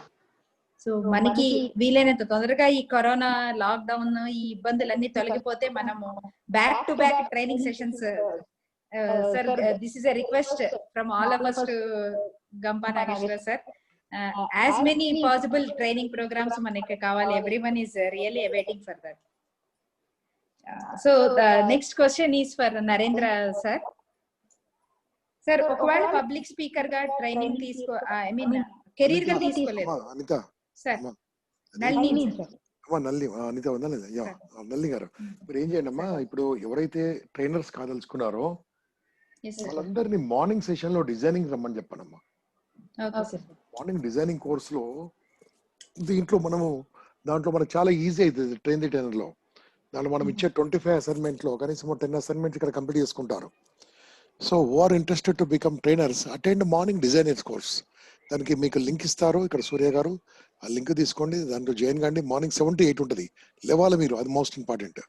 సో మనకి వీలైనంత తొందరగా ఈ కరోనా లాక్డౌన్ ఈ ఇబ్బందులన్నీ తొలగిపోతే మనము back to back training sessions, sir, this is a request from all of us to Gampa Nageshwar sir. As many possible training programs manaki kavali. Everyone is really waiting for that. So the next question is for Narendra sir. Sir, ఒకవేళ public speaker గా training తీసుకో, I mean career గా తీసుకోలేదు. Anitha sir, నల్లి sir. నల్లి అనిత ఉందా లేదా? Yeah, నల్లి గారు మీరు ఏం చేయండి అమ్మా, ఇప్పుడు ఎవరైతే ట్రైనర్స్ కాదలుచుకున్నారో వాళ్ళందరినీ మార్నింగ్ సెషన్ లో డిజైనింగ్ రమ్మని చెప్పానమ్మా. మార్నింగ్ డిజైనింగ్ కోర్స్ లో దాంట్లో మనకు చాలా ఈజీ అవుతుంది. ట్రైన్ ది ట్రైనర్ లో దాంట్లో మనం ఇచ్చే 25 అసైన్మెంట్ లో కనీసం 10 అసైన్మెంట్స్ ఇక్కడ కంప్లీట్ చేసుకుంటారు. So who are interested to become trainers, attend morning designers course. దానికి మీకు లింక్ ఇస్తారు ఇక్కడ సూర్య గారు, ఆ లింక్ తీసుకోండి, దాంట్లో జాయిన్ కండి. మార్నింగ్ 7 to 8 ఉంటుంది. లేవాలి మీరు, అది మోస్ట్ ఇంపార్టెంట్.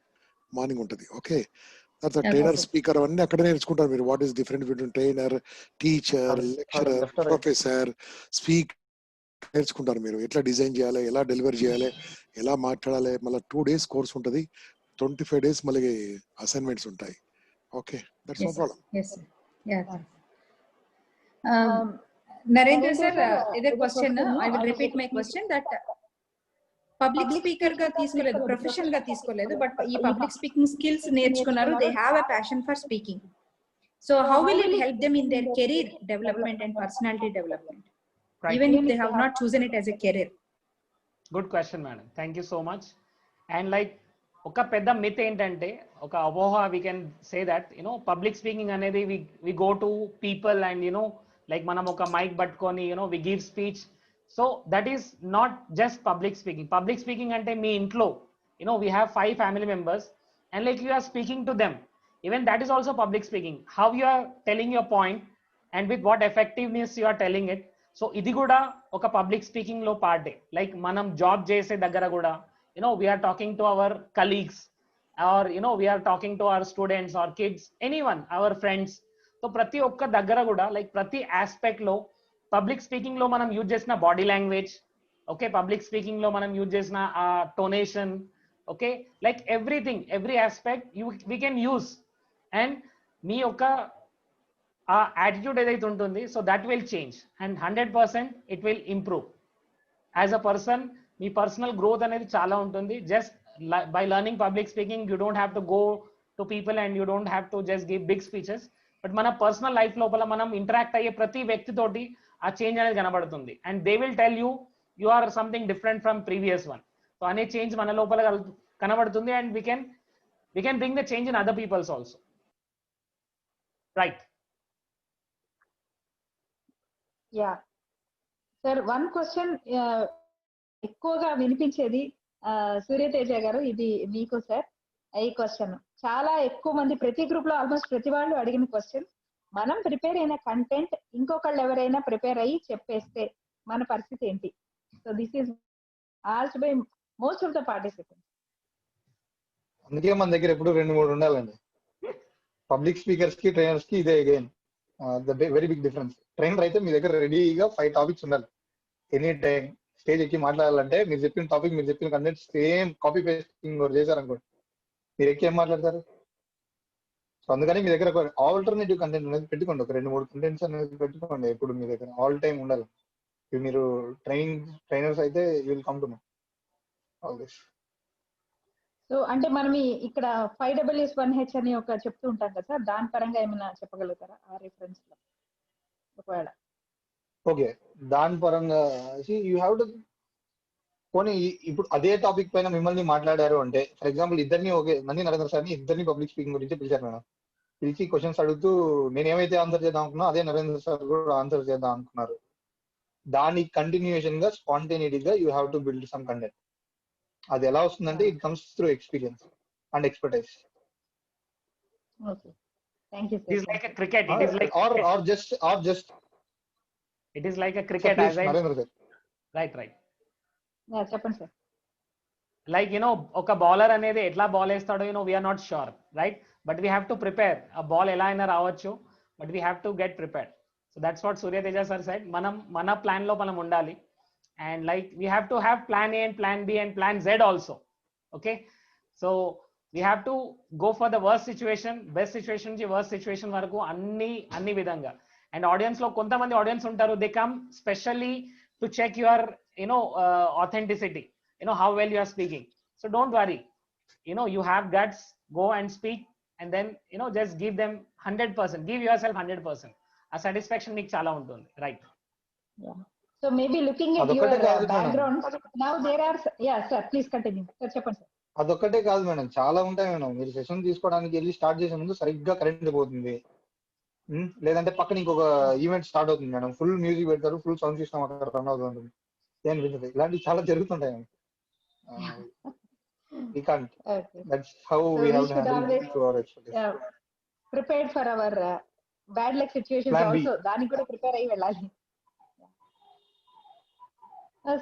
మార్నింగ్ ఉంటుంది. ఓకే, తర్వాత ట్రైనర్ స్పీకర్ అవన్నీ అక్కడ నేర్చుకుంటారు మీరు. What is different between trainer, teacher, lecturer, professor, speak నేర్చుకుంటారు మీరు. ఎట్లా డిజైన్ చేయాలి, ఎలా డెలివరీ చేయాలి, ఎలా మాట్లాడాలి. మళ్ళీ 2 days కోర్స్ ఉంటుంది, 25 days మళ్ళీ అసైన్మెంట్స్ ఉంటాయి. Okay, that's no problem. Narendra sir, ఇదే question, I will repeat my question. That public speaker గా తీసుకోలేదు, ప్రొఫెషనల్ గా తీసుకోలేదు, బట్ ఈ పబ్లిక్ స్పీకింగ్ స్కిల్స్ నేర్చుకున్నారు. They have a passion for speaking. So how will it help them in their career development and personality development, even if they have not chosen it as a career? Good question madam, thank you so much. And like ఒక పెద్ద myth ఏంటంటే, ఒక అపోహ we can say that public speaking అనేది we go to people and like మనం ఒక mike పట్టుకొని we give speech. So that is not just public speaking. Public speaking అంటే మీ ఇంట్లో we have 5 family members and like you are speaking to them, even that is also public speaking. How you are telling your point and with what effectiveness you are telling it. So ఇది కూడా ఒక public speaking లో పార్టే. Like మనం job చేసే దగ్గర కూడా we are talking to our colleagues or we are talking to our students or kids, anyone, our friends. So ప్రతి ఒక్క దగ్గర కూడా లైక్ ప్రతి ఆస్పెక్ట్ లో పబ్లిక్ స్పీకింగ్ లో మనం యూజ్ చేసిన body language, okay, public speaking లో మనం యూజ్ చేసిన ఆ intonation, okay, like everything, every aspect we can use. And మీ యొక్క ఆ యాటిట్యూడ్ ఏదైతే ఉంటుంది, so that will change and 100% it will improve as a person. మీ పర్సనల్ గ్రోత్ అనేది చాలా ఉంటుంది. Just by learning public speaking you don't have to go to people and you don't have to just give big speeches. But మన personal life లోపల మనం interact అయ్యే ప్రతి వ్యక్తితోటి ఆ చేంజ్ అనేది కనబడుతుంది. And they will tell you are something different from previous one. So అనే change మన లోపల కనబడుతుంది. And we can bring the change in other peoples also. Right. Yeah sir, one question ఎక్కువగా వినిపించేది సూర్యతేజ గారు, ఇది మీకు సార్. ఈ క్వశ్చన్ చాలా ఎక్కువ మంది ప్రతి గ్రూప్ లో ఆల్మోస్ట్ ప్రతి వాళ్ళు అడిగిన క్వశ్చన్. మనం ప్రిపేర్ అయిన కంటెంట్ ఇంకొకళ్ళు ఎవరైనా ప్రిపేర్ అయ్యి చెప్పేస్తే మన పరిస్థితి ఏంటి? So this is asked by most of the participants. అందుకే మన దగ్గర ఎప్పుడు 2-3 ఉండాలండి. పబ్లిక్ స్పీకర్స్ కి, ట్రైనర్స్ కి ఇదే again the very big difference. Trainer అయితే మీ దగ్గర రెడీగా 5 టాపిక్స్ ఉండాలి. ఎనీ టైం స్టేజ్ ఎక్కి మాట్లాడాలంటే మీరు చెప్పిన టాపిక్, మీరు చెప్పిన కంటెంట్ సేమ్ కాపీ పేస్టింగ్ చేశారు అనుకోండి, మీరు ఎక్కి ఏం మాట్లాడతారు? సో అందుకని మీ దగ్గర ఆల్టర్నేటివ్ కంటెంట్ అనేది పెట్టుకోండి. ఒక 2-3 కంటెంట్స్ అనేది పెట్టుకోండి. ఇప్పుడు మీ దగ్గర ఆల్ టైం ఉండాలి. మీరు ట్రైనర్స్ అయితే you will come to know all this. So అంటే మనం ఇక్కడ 5WS1H అని ఒక చెప్తూ ఉంటాం కదా సార్, దాని పరంగా ఏమైనా చెప్పగలుగుతారా ఆ రిఫరెన్స్ లో ఒకవేళ? ఓకే, దాని పరంగా యూ హ్యావ్ టు పోనీ ఇప్పుడు అదే టాపిక్ పైన మిమ్మల్ని మాట్లాడారు అంటే, ఫర్ ఎగ్జాంపుల్ ఇద్దరిని ఒకే నంది నరేంద్ర సార్ని ఇద్దరిని పబ్లిక్ స్పీకింగ్ గురించి పిలిచారు మేడం. పిలిచి క్వశ్చన్స్ అడుగుతూ నేను ఏమైతే ఆన్సర్ చేద్దాం అనుకున్నా అదే నరేంద్ర సార్ కూడా ఆన్సర్ చేద్దాం అనుకున్నారు. దాని కంటిన్యూషన్ గా స్పాంటేనిటీగా you have to build some content. అది ఎలా వస్తుందంటే it comes through experience and expertise. Okay, thank you It is సార్. like a cricket. It is like or just it is like a cricket, please, as I Narendra sir. right. చెప్పండి sir. Like ఒక bowler అనేది ఎట్లా ball వేస్తాడో we are not sure, right? But we have to prepare. A ball ఎలా అయినా రావచ్చు, but we have to get prepared. So that's what Surya Teja sir said. మన plan లో మనం ఉండాలి. And like we have to have plan A and plan B and plan Z also. Okay, so we have to go for the worst situation, best situation నుంచి worst situation వరకు అన్ని విధంగా. And audience లో కొంతమంది audience ఉంటారు, they come specially to check your authenticity, how well you are speaking. So don't worry, you have guts, go and speak, and then just give them 100%, give yourself 100%. ఆ satisfaction నీకు చాలా ఉంటుంది, right? So maybe looking at your background now, there are, yeah sir, please continue sir, చెప్పండి sir. అదొక్కటే కాదు madam, చాలా ఉంటాయి madam. మీరు సెషన్ తీసుకోవడానికి వెళ్ళి స్టార్ట్ చేసే ముందు సరిగ్గా కరెంట్ పోతుంది, లేదంటే పక్కన ఇంకొక ఈవెంట్ స్టార్ట్ అవుతుంది మేడం, ఫుల్ మ్యూజిక్ పెడతారు, ఫుల్ సౌండ్ సిస్టమ్ అక్కడ రన్ అవుతుంది, ఇలాంటివి చాలా జరుగుతుంటాయి. We can't. Okay. That's how So we we have to should handle always, it to our expertise. prepared for our bad luck situations Plan B. also. దానికి కూడా prepare అయ్యి వెళ్ళాలి.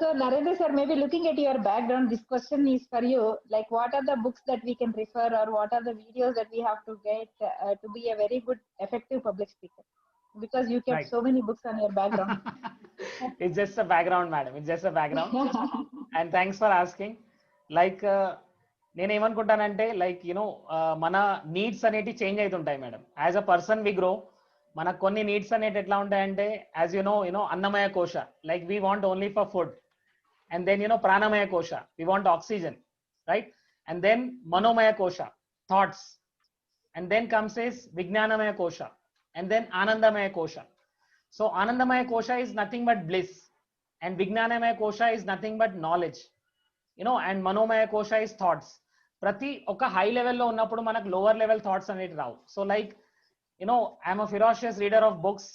So Narendra sir, maybe looking at your background, this question is for you. Like, what are the books that we can refer, or what are the videos that we have to get to be a very good, effective public speaker? Because you kept Right. so many books on your background. It's just a background, madam. It's just a background. And thanks for asking. Like నేనేమనుకుంటానంటే, like మన needs అనేవి change అవుతుంటాయి madam. As a person we grow. మనకు కొన్ని needs అనేవి ఎట్లా ఉంటాయంటే, as అన్నమయ కోశ, like we want only for food. And then ప్రాణమయ కోశ, we want oxygen, right? And then మనోమయ కోశ, thoughts. And then comes is విజ్ఞానమయ కోశ, and then anandamaya kosha. So anandamaya kosha is nothing but bliss, and vijnanamaya kosha is nothing but knowledge, and manomaya kosha is thoughts. Prati oka high level lo unnappudu manaku lower level thoughts aneti ravu. So like I am a ferocious reader of books,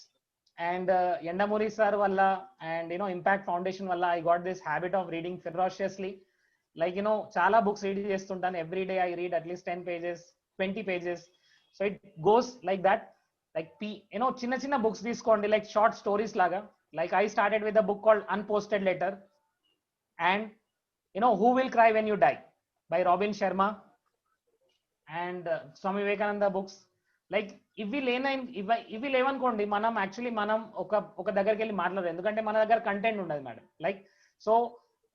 and Yandamuri sir valla and Impact Foundation valla I got this habit of reading ferociously. Like chala books read chestuntanu. Every day I read at least 10 pages, 20 pages. So it goes like that. Like చిన్న చిన్న books తీసుకోండి, like short stories లాగా. Like I started with a book called unposted letter and who will cry when you die by Robin Sharma and Swami Vivekananda books. Like ఇవి లేవనుకోండి, మనం actually ఒక దగ్గరికి వెళ్ళి మాట్లాడదు, ఎందుకంటే మన దగ్గర కంటెంట్ ఉండదు madam. Like so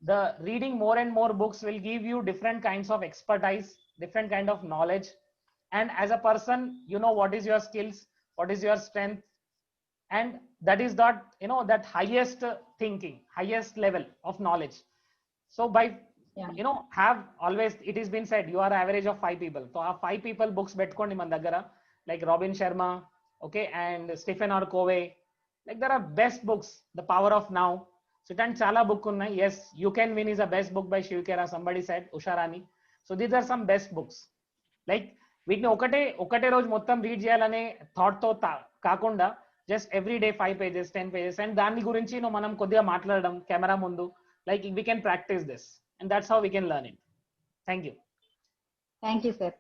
the reading more and more books will give you different kinds of expertise, different kind of knowledge. And as a person, what is your skills, what is your strength, and that is that highest thinking, highest level of knowledge. So by have always, it has been said, you are average of 5 people. So 5 people books betkondi man daggara, like Robin Sharma, okay, and Stephen R. Covey. Like there are best books, The Power of Now. So itan chala book unnai. Yes, You Can Win is a best book by Shiv Khera, somebody said, Usha Rani. So these are some best books. Like వీటిని ఒకటే రోజు మొత్తం read చేయాలనే thought తో కాకుండా, just every day 5 pages, 10 pages, and దాని గురించి మనం కొద్దిగా మాట్లాడడం కెమెరా ముందు. Like we can practice this, and that's how we can learn it. Thank you. Thank you, sir.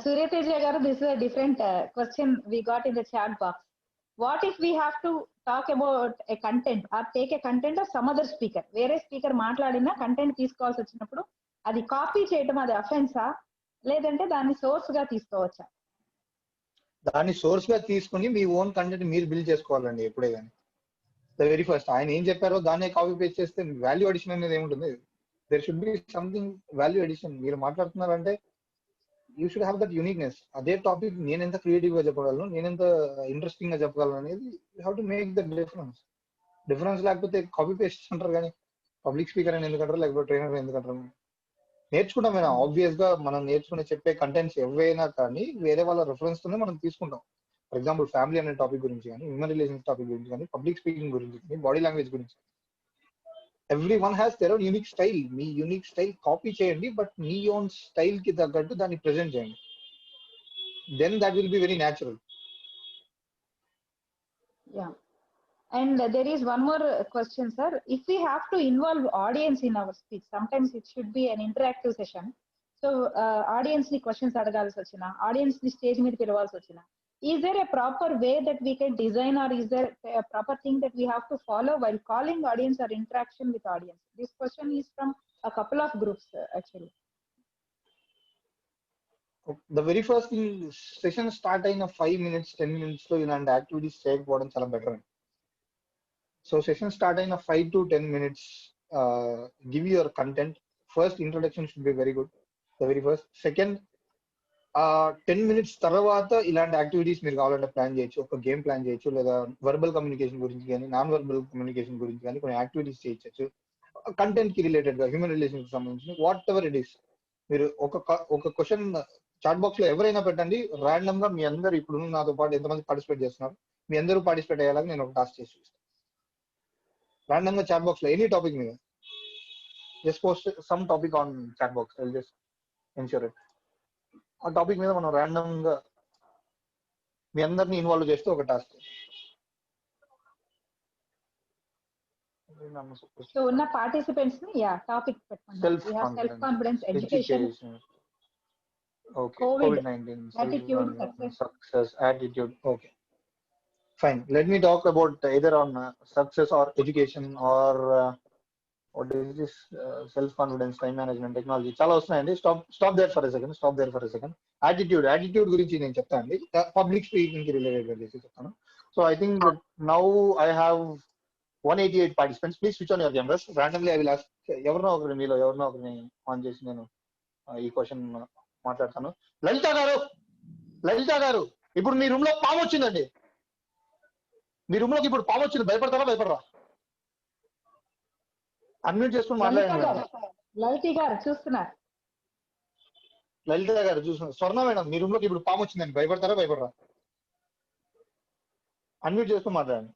Surya Teja garu, this is a different question we got in the chat box. What if we have to talk about a content or take a content of some other speaker? వేరే speaker మాట్లాడినా content తీసుకోవాల్సి వచ్చినప్పుడు అది copy చేయడం, అది అఫెన్సా, లేదంటే దాన్ని source గా తీసుకోవచ్చా? దాన్ని సోర్స్ గా తీసుకుని మీ ఓన్ కంటెంట్ మీరు బిల్డ్ చేసుకోవాలండి ఎప్పుడే కానీ. ద వెరీ ఫస్ట్ ఆయన ఏం చెప్పారో దాన్నే కాపీ పేస్ట్ చేస్తే వాల్యూ అడిషన్ అనేది ఏముంటుంది? There should be something value addition. మీరు మాట్లాడుతున్నారంటే you should have that uniqueness. అదే టాపిక్ నేను ఎంత క్రియేటివ్ గా చెప్పగలను, నేను ఎంత ఇంట్రెస్టింగ్ గా చెప్పగలను అనేది you have to make the difference. Difference లేకపోతే కాపీ పేస్ట్ అంటారు కానీ పబ్లిక్ స్పీకర్ అని ఎందుకంటారు, లేకపోతే ట్రైనర్ ఎందుకంటారు? నేర్చుకుంటాం మేము ఆబ్వియస్ గా. మనం నేర్చుకుని చెప్పే కంటెంట్స్ ఏవైనా కానీ వేరే వాళ్ళ రెఫరెన్స్ తోనే మనం తీసుకుంటాం. ఫర్ ఎగ్జాంపుల్ ఫ్యామిలీ అనే టాపిక్ గురించి కానీ, హ్యూమన్ రిలేషన్స్ టాపిక్ గురించి కానీ, పబ్లిక్ స్పీకింగ్ గురించి కానీ, బాడీ లాంగ్వేజ్ గురించి, everyone has their own unique style. మీ యూనిక్ స్టైల్ కాపీ చేయండి, బట్ మీ ఓన్ స్టైల్ కి తగ్గట్టు దాన్ని ప్రెజెంట్ చేయండి. Then that will be very natural. Yeah. And there is one more question, sir. If we have to involve audience in our speech, sometimes it should be an interactive session. So audience ni questions adagalsi vachina, audience ni stage meed pilavalsi vachina, is there a proper way that we can design, or is there a proper thing that we have to follow while calling audience or interaction with audience? This question is from a couple of groups actually. The very first thing, session start అయిన 5 minutes 10 minutes లో ఇలాంటి activities చేయకపోవడం చాలా better. So session start అయిన 5 to 10 minutes, give your content. First introduction should be very good, the very first. Second, 10 minutes తర్వాత ఇలాంటి activities మీరు కావాలంటే ప్లాన్ చేయొచ్చు. ఒక గేమ్ ప్లాన్ చేయొచ్చు, లేదా వర్బల్ కమ్యూనికేషన్ గురించి కానీ, నాన్ వర్బల్ కమ్యూనికేషన్ గురించి కానీ కొన్ని యాక్టివిటీస్ చేయొచ్చు. కంటెంట్ కి రిలేటెడ్ గా, హ్యూమన్ రిలేషన్స్ కి సంబంధించి వాట్ ఎవర్ ఇట్ ఈస్. మీరు ఒక క్వశ్చన్ చాట్ బాక్స్ లో ఎవరైనా పెట్టండి, ర్యాండమ్ గా మీ అందరు ఇప్పుడు నాతో పాటు ఎంతమంది పార్టిసిపేట్ చేస్తున్నారు, మీ అందరూ పార్టిసిపేట్ అయ్యేలాగా నేను ఒక టాస్క్ చేసి చూస్తాను. ర్యాండమ్ గా చాట్ బాక్స్ లో ఎనీ టాపిక్ మీద just post some topic on chat box, I will just ensure it. ఆ టాపిక్ మీద మనం ర్యాండమ్ గా మీ అందరిని ఇన్వాల్వ్ చేస్తూ ఒక టాస్క్. So ఉన్న పార్టిసిపెంట్స్ ని టాపిక్ పెట్టండి. Self self confidence, education, okay, COVID-19, attitude, success, attitude. Okay, fine. Let me talk about either on success or education or what is this, self confidence, time management, technology. చాలా వస్తున్నాయండి. Stop there for a second. Attitude గురించి నేను చెప్తానండి. Public speaking కి related గా చేసి చెప్తాను. So I think that now I have 188 participants. Please switch on your cameras. Randomly I will ask ఎవరినో ఒకరిని ఆన్ చేసి నేను ఈ క్వశ్చన్ మాట్లాడతాను. లలిత గారు, ఇప్పుడు మీ రూమ్ లో పాము వచ్చిందండి. మీ రూమ్ లోకి ఇప్పుడు పాము వచ్చింది, భయపడతారా భయపడరా? అన్మ్యూట్ చేసుకుని మాట్లాడండి. లలిత గారు చూస్తున్నారు. స్వర్ణ మేడం, మీ రూమ్ లోకి ఇప్పుడు పాము వచ్చిందండి, భయపడతారా భయపడరా? అన్మ్యూట్ చేసుకుని మాట్లాడండి.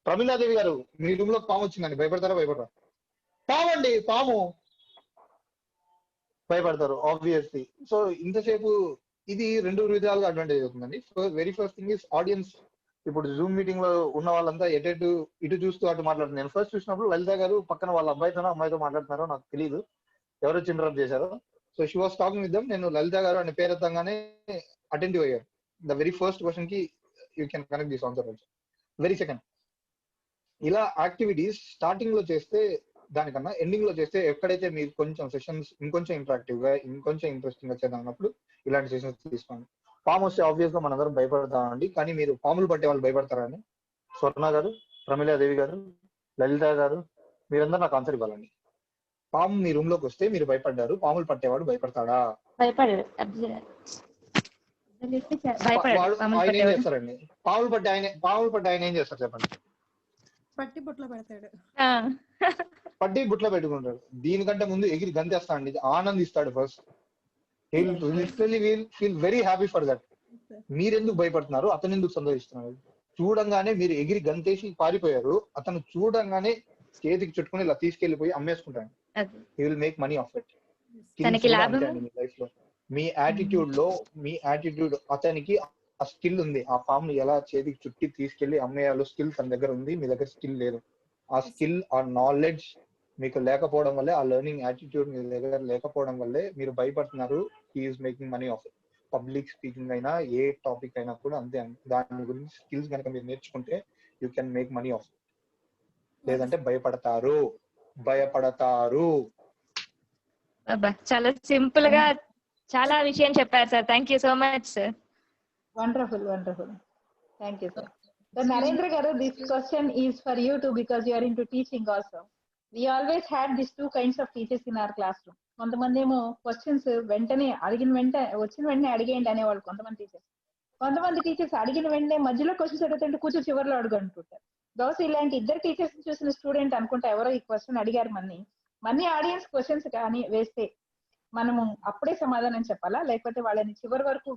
ప్రమీలాదేవి గారు, మీ రూమ్ లోకి పాము వచ్చిందండి, భయపడతారా భయపడరా? పాము భయపడతారు ఆబ్వియస్లీ. సో ఇంతసేపు ఇది రెండు విధాలుగా అడ్వాంటేజ్ అవుతుందండి. Very first thing is audience. ఇప్పుడు జూమ్ మీటింగ్ లో ఉన్న వాళ్ళంతా ఇటు చూస్తూ అటు మాట్లాడుతున్నారు. నేను ఫస్ట్ చూసినప్పుడు లలిత గారు పక్కన వాళ్ళ అమ్మాయితో మాట్లాడుతున్నారో నాకు తెలియదు, ఎవరు వచ్చి ఇంటరప్ట్ చేశారో. So she was talking with them. నేను లలిత గారు అనే పేరు ఎత్తంగానే అటెంటివ్ అయ్యారు. ద వెరీ ఫస్ట్ క్వశ్చన్ కి you can connect this answer also. Very second, ఇలా యాక్టివిటీస్ స్టార్టింగ్ లో చేస్తే దానికన్నా ఎండింగ్ లో చేస్తే, ఎక్కడైతే మీరు కొంచెం సెషన్స్ ఇంకొంచెం ఇంటరాక్టివ్ గా ఇంకొంచెం ఇంట్రెస్టింగ్ గా చేద్దాం అన్నప్పుడు ఇలాంటి సెషన్స్ తీసుకోండి. పాము వస్తే ఆబ్వియస్ గా మనందరం భయపడతామండి, కానీ మీరు పాములు పట్టే వాళ్ళు భయపడతారా అని స్వర్ణ గారు, ప్రమీలాదేవి గారు, లలిత గారు, మీరందరూ నాకు ఆన్సర్ ఇవ్వాలండి. పాము మీ రూమ్ లోకి వస్తే మీరు భయపడ్డారు, పాములు పట్టేవాడు భయపడతాడా? ఆయన ఏం చేస్తారండి? పాములు పట్టే ఆయన ఏం చేస్తారు చెప్పండి? పట్టి బుట్లో పెడతాడు. పట్టి బుట్లో పెట్టుకుంటాడు. దీనికంటే ముందు ఎగిరి గంతేస్తా అండి, ఆనందిస్తాడు. First feel very happy for that. మీరెందుకు భయపడుతున్నారు, అతను ఎందుకు సంతోషిస్తున్నారు? చూడంగానే మీరు ఎగిరి గంతేసి పారిపోయారు, అతను చూడంగానే చేతికి చుట్టుకుని ఇలా తీసుకెళ్లిపోయి అమ్మేసుకుంటాడు. He will make money of it. Life లో మీ యాటిట్యూడ్ అతనికి ఆ స్కిల్ ఉంది. ఆ ఫామ్ ని ఎలా చేతికి చుట్టి తీసుకెళ్లి అమ్మేయాలో స్కిల్ తన దగ్గర ఉంది, మీ దగ్గర స్కిల్ లేదు. ఆ స్కిల్, ఆ నాలెడ్జ్ మీకు లేకపోవడం వల్లే, ఆ లెర్నింగ్ యాటిట్యూడ్ మీ దగ్గర లేకపోవడం వల్లే మీరు భయపడుతున్నారు. He's making money of it. Public speaking అయినా ఏ టాపిక్ అయినా కూడా అంతే. దాని గురించి స్కిల్స్ కనుక మీరు నేర్చుకుంటే you can make money of it. లేదంటే భయపడతారు. చాలా సింపుల్ గా చాలా విషయం చెప్పారు sir. Thank you so much sir. Wonderful, wonderful. Thank you, sir. So Narendra garu, this question is for you too because you are into teaching also. We always had these two kinds of teachers in our classroom. కొంతమంది ఏమో questions వెంటనే వచ్చిన వెంటనే అడిగేయండి అనేవాళ్ళు కొంతమంది teachers. కొంతమంది teachers అడిగిన వెంటనే మధ్యలో క్వశ్చన్స్ అడుగుతుంటే కూర్చో చివరిలో అడుగు అంటుంటారు. బహుశా ఇలాంటి ఇద్దరు టీచర్స్ చూసిన స్టూడెంట్ అనుకుంటా ఎవరో ఈ క్వశ్చన్ అడిగారు మన్ని ఆడియన్స్ క్వశ్చన్స్ కానీ వేస్తే మనము అప్పుడే సమాధానం చెప్పాలా లేకపోతే వాళ్ళని చివరి వరకు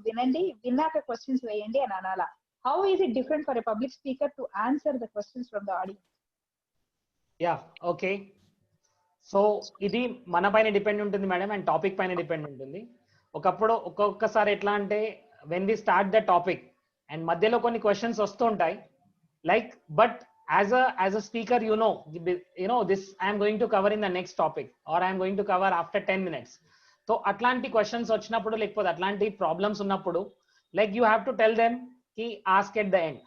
విన్నాక క్వశ్చన్స్ వేయండి అని అనాలా? How is it different for a public speaker to answer the questions from the audience? Yeah okay, so ఇది మన పైన డిపెండ్ ఉంటుంది మేడం అండ్ టాపిక్ పైన డిపెండ్ ఉంటుంది. ఒక్కొక్కసారి ఎట్లా అంటే when we start the topic and మధ్యలో కొన్ని క్వశ్చన్స్ వస్తుంటాయి like but as a speaker you know this I am going to cover in the next topic or I am going to cover after 10 minutes. So atlanti questions vachinappudu lekapothe atlanti problems unnappudu like you have to tell them ki ask at the end.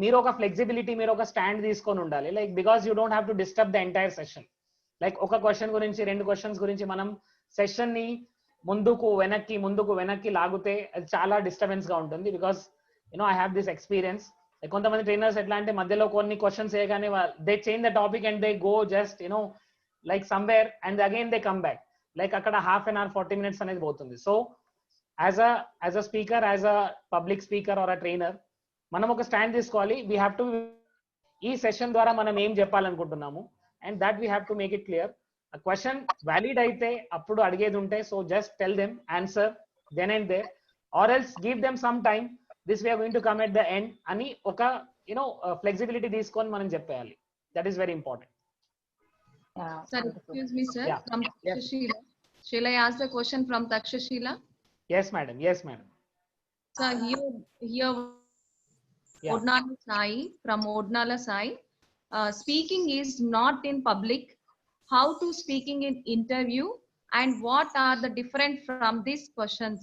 Meeru oka flexibility, meeru oka stand teeskoni undali like because you don't have to disturb the entire session. Like oka question gurinchi rendu questions gurinchi manam session ni munduku venakki lagute adi chaala disturbance ga untundi because I have this experience. కొంతమంది trainers ఎట్లా అంటే మధ్యలో కొన్ని questions వేయగానే they change the topic and they go just like somewhere and again they come back like అక్కడ half an hour 40 minutes అనేది పోతుంది. So as a speaker, as a public speaker or a trainer మనం ఒక stand తీసుకోవాలి. We have to ఈ session ద్వారా మనం ఏం చెప్పాలనుకుంటున్నాము and that we have to make it clear. ఆ క్వశ్చన్ వ్యాలిడ్ అయితే అప్పుడు అడిగేది ఉంటే so just tell them answer then and there or else give them some time. This we are going to come at the end ani oka flexibility teeskoni manam cheppeyali. That is very important. Sir, excuse me sir, yeah. From Takshashila, shall I ask the question from Takshashila? Yes madam. Sir, here yeah. Odnala Sai from Odnala Sai, speaking is not in public, how to speaking in interview and what are the different from these questions?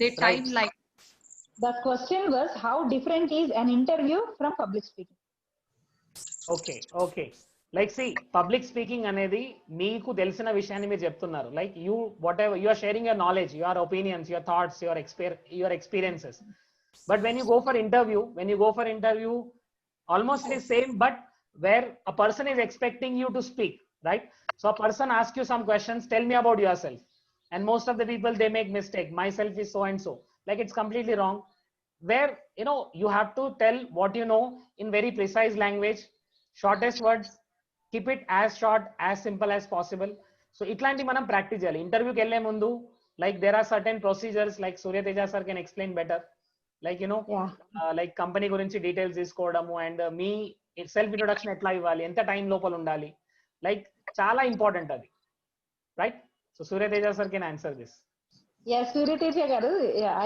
They type right. Like the question was how different is an interview from public speaking? Okay, like see public speaking anedi meeku telisina vishayanni meer cheptunnaru like you whatever you are sharing your knowledge, your opinions, your thoughts, your experiences. But when you go for interview almost it is same but where a person is expecting you to speak, right? So a person asks you some questions, tell me about yourself. And most of the people they make mistake, myself is so and so, like it's completely wrong. Where you have to tell what you know in very precise language, shortest words, keep it as short as simple as possible. So itlanti manam practice cheyali interview ki elle mundu. Like there are certain procedures like Surya Teja sir can explain better, like like company gurinchi details teeskodamu and me self introduction etla ivvali, enta time lopal undali, like chaala important adi, right? So Surya Teja sir can answer this. Yes, Surya Teja garu,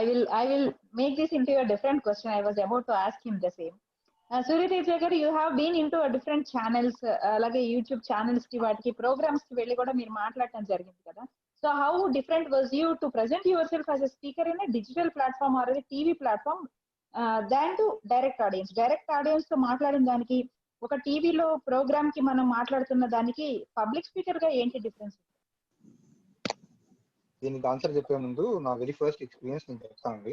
I will make this into a different question. I was about to ask him the same. Surya Teja garu, you have been into a different channels, alage YouTube channels ki vaatiki programs ki velli kuda meer maatladam jarigindi kada. So how different was you to present yourself as a speaker in a digital platform or a TV platform than to direct audience? Direct audience తో మాట్లాడిన దానికి ఒక టీవీలో programme కి మనం మాట్లాడుతున్న దానికి public speaker గా ఏంటి డిఫరెన్స్? దీనికి ఆన్సర్ చెప్పే ముందు నా వెరీ ఫస్ట్ ఎక్స్పీరియన్స్ నేను చెప్తానండి.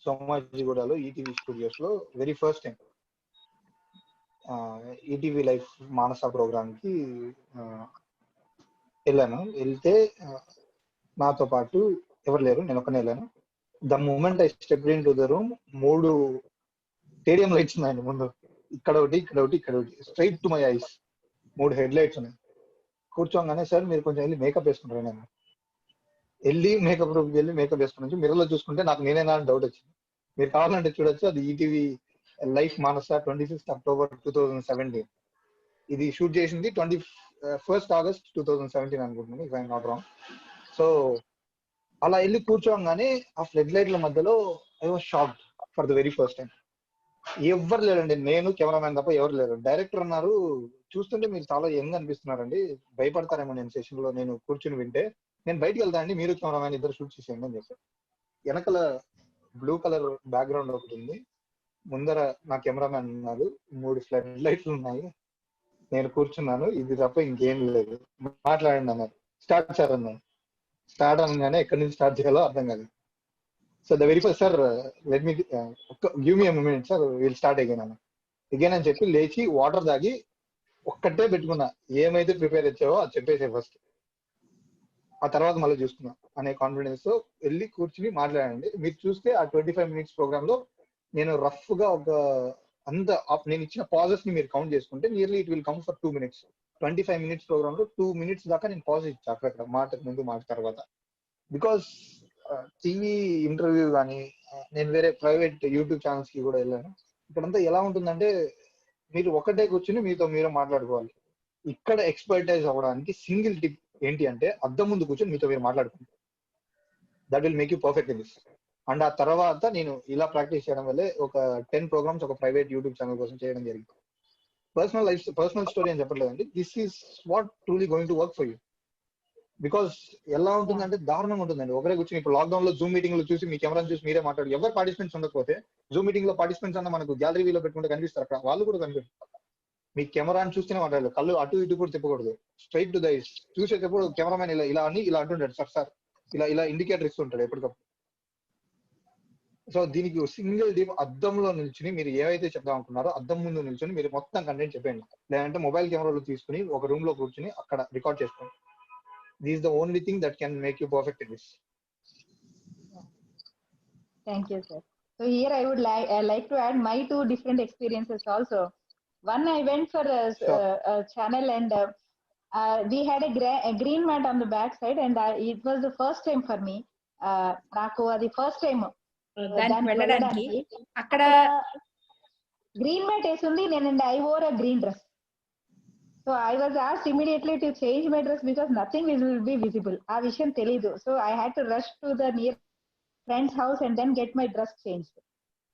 సోమాజిగూడలో ఈటీవీ స్టూడియోస్ లో very first time ETV life Manasa program కి వెళ్తే నాతో పాటు ఎవరు లేరు, నేను ఒక్కనే వెళ్ళాను. The moment I stepped in to the room 3 stadium lights ఉన్నాయండి ముందు, ఇక్కడ ఒకటి straight to my eyes 3 head lights ఉన్నాయి. కూర్చోగానే సార్ మీరు కొంచెం వెళ్ళి మేకప్ వేసుకుంటారు, నేను వెళ్ళి మేకప్ రూమ్కి వెళ్ళి మేకప్ వేసుకుని మిర్రర్లో చూసుకుంటే నాకు నేనేనా అని డౌట్ వచ్చింది. మీరు కావాలంటే చూడొచ్చు, అది ఈటీవీ లైఫ్ మానస 25th October 2017. ఇది షూట్ చేసింది 21st August 2017 అనుకుంటున్నాను, if I'm not wrong. So అలా వెళ్ళి కూర్చోగానే ఆ ఫ్లడ్ లైట్ల మధ్యలో I was shocked for the very first time. ఎవరు లేరండి, నేను కెమెరామ్యాన్ తప్ప ఎవరు లేరు. డైరెక్టర్ అన్నారు, చూస్తుంటే మీరు చాలా యంగ్ అనిపిస్తున్నారండి, భయపడతారేమో నేను సెషన్ లో నేను కూర్చుని వింటే, నేను బయటకు వెళ్తా అండి, మీరు కెమెరామ్యాన్ ఇద్దరు షూట్ చేసేయండి అని చెప్పారు. వెనకల బ్లూ కలర్ బ్యాక్గ్రౌండ్ ఒకటి ఉంది, ముందర నా కెమెరామ్యాన్ ఉన్నారు, 3 ఫ్లడ్ లైట్లు ఉన్నాయి, నేను కూర్చున్నాను, ఇది తప్ప ఇంకేం లేదు, మాట్లాడండి అన్నారు. స్టార్ట్ సార్ అన్నాను. స్టార్ట్ అనగానే ఎక్కడి నుంచి స్టార్ట్ చేయాలో అర్థం కాదు. So the very first sir let me give me minute sir will start again అని చెప్పి లేచి వాటర్ తాగి ఒక్కటే పెట్టుకున్నా, ఏమైతే ప్రిపేర్ వచ్చావో అది చెప్పేసే ఫస్ట్, ఆ తర్వాత మళ్ళీ చూసుకున్నా అనే కాన్ఫిడెన్స్ తో వెళ్ళి కూర్చుని మాట్లాడండి. మీరు చూస్తే ఆ 25 minutes ప్రోగ్రామ్ లో నేను రఫ్ గా ఒక నేను ఇచ్చిన పాజెస్ ని మీరు కౌంట్ చేసుకుంటే nearly it will come for 2 minutes. 25 minutes programme లో 2 minutes దాకా నేను పాజ్ ఇచ్చా అక్కడ మాట ముందు మాట తర్వాత. బికాస్ టీవీ ఇంటర్వ్యూ కానీ నేను వేరే ప్రైవేట్ యూట్యూబ్ ఛానల్స్ కి కూడా వెళ్ళాను. ఇక్కడంతా ఎలా ఉంటుందంటే మీరు ఒకటే కూర్చుని మీతో మీరే మాట్లాడుకోవాలి. ఇక్కడ ఎక్స్పర్టైజ్ అవ్వడానికి సింగిల్ టిప్ ఏంటి అంటే అద్దం ముందు కూర్చొని మీతో మీరు మాట్లాడుకుంటారు. That will make you perfect in this. And ఆ తర్వాత నేను ఇలా ప్రాక్టీస్ చేయడం వల్లే ఒక 10 programs ఒక ప్రైవేట్ యూట్యూబ్ ఛానల్ కోసం చేయడం జరిగింది. పర్సనల్ స్టోరీ అని చెప్పట్లేదండి, this is what truly going to work for you. Because ఎలా ఉంటుందంటే దారుణంగా ఉంటుందండి. ఒకరే కూర్చొని ఇప్పుడు లాక్డౌన్ లో జూమ్ మీటింగ్ లో చూసి మీ కెమెరా చూసి మీరే మాట్లాడు, ఎవరు పార్టిసిపెంట్స్ ఉండకపోతే జూమ్ మీటింగ్ లో పార్టిసిపెంట్స్ అన్న మనకు గ్యాలరీ వీలో పెట్టుకుంటే కనిపిస్తారు, అక్కడ వాళ్ళు కూడా కనిపిస్తారు. మీ కెమెరాని చూస్తేనే మాట్లాడాలి, కళ్ళు అటు ఇటు కూడా తిప్పకూడదు, స్ట్రైట్ టు ద ఐస్. చూసేటప్పుడు కెమెరామెన్ ఇలా అని ఇలా అంటుంటాడు, సార్ ఇలా ఇండికేటర్ ఇస్తుంటాడు ఎప్పటికప్పుడు. సో దీనికి సింగిల్ డిప్ అద్దంలో నిల్చుని మీరు ఏవైతే చెప్దాం అనుకున్నారో అద్దం ముందు నిల్చుని మీరు మొత్తం కంటెంట్ చెప్పండి. లేదంటే మొబైల్ కెమెరాలో తీసుకుని ఒక రూమ్ లో కూర్చుని అక్కడ రికార్డ్ చేసుకోండి. This is the only thing that can make you perfect in this. Thank you, sir. So here I would like to add my 2 different experiences also. One, I went for a channel and we had a green mat on the back side, and it was the first time for me. నాకు అది first time దానికి వెళ్ళడానికి. అక్కడ green mat వేసింది, నేను I wore a green dress. So I was asked immediately to change my dress because nothing will be visible. ఆ విషయం తెలీదు. So I had to rush to the near friend's house and then get my dress changed.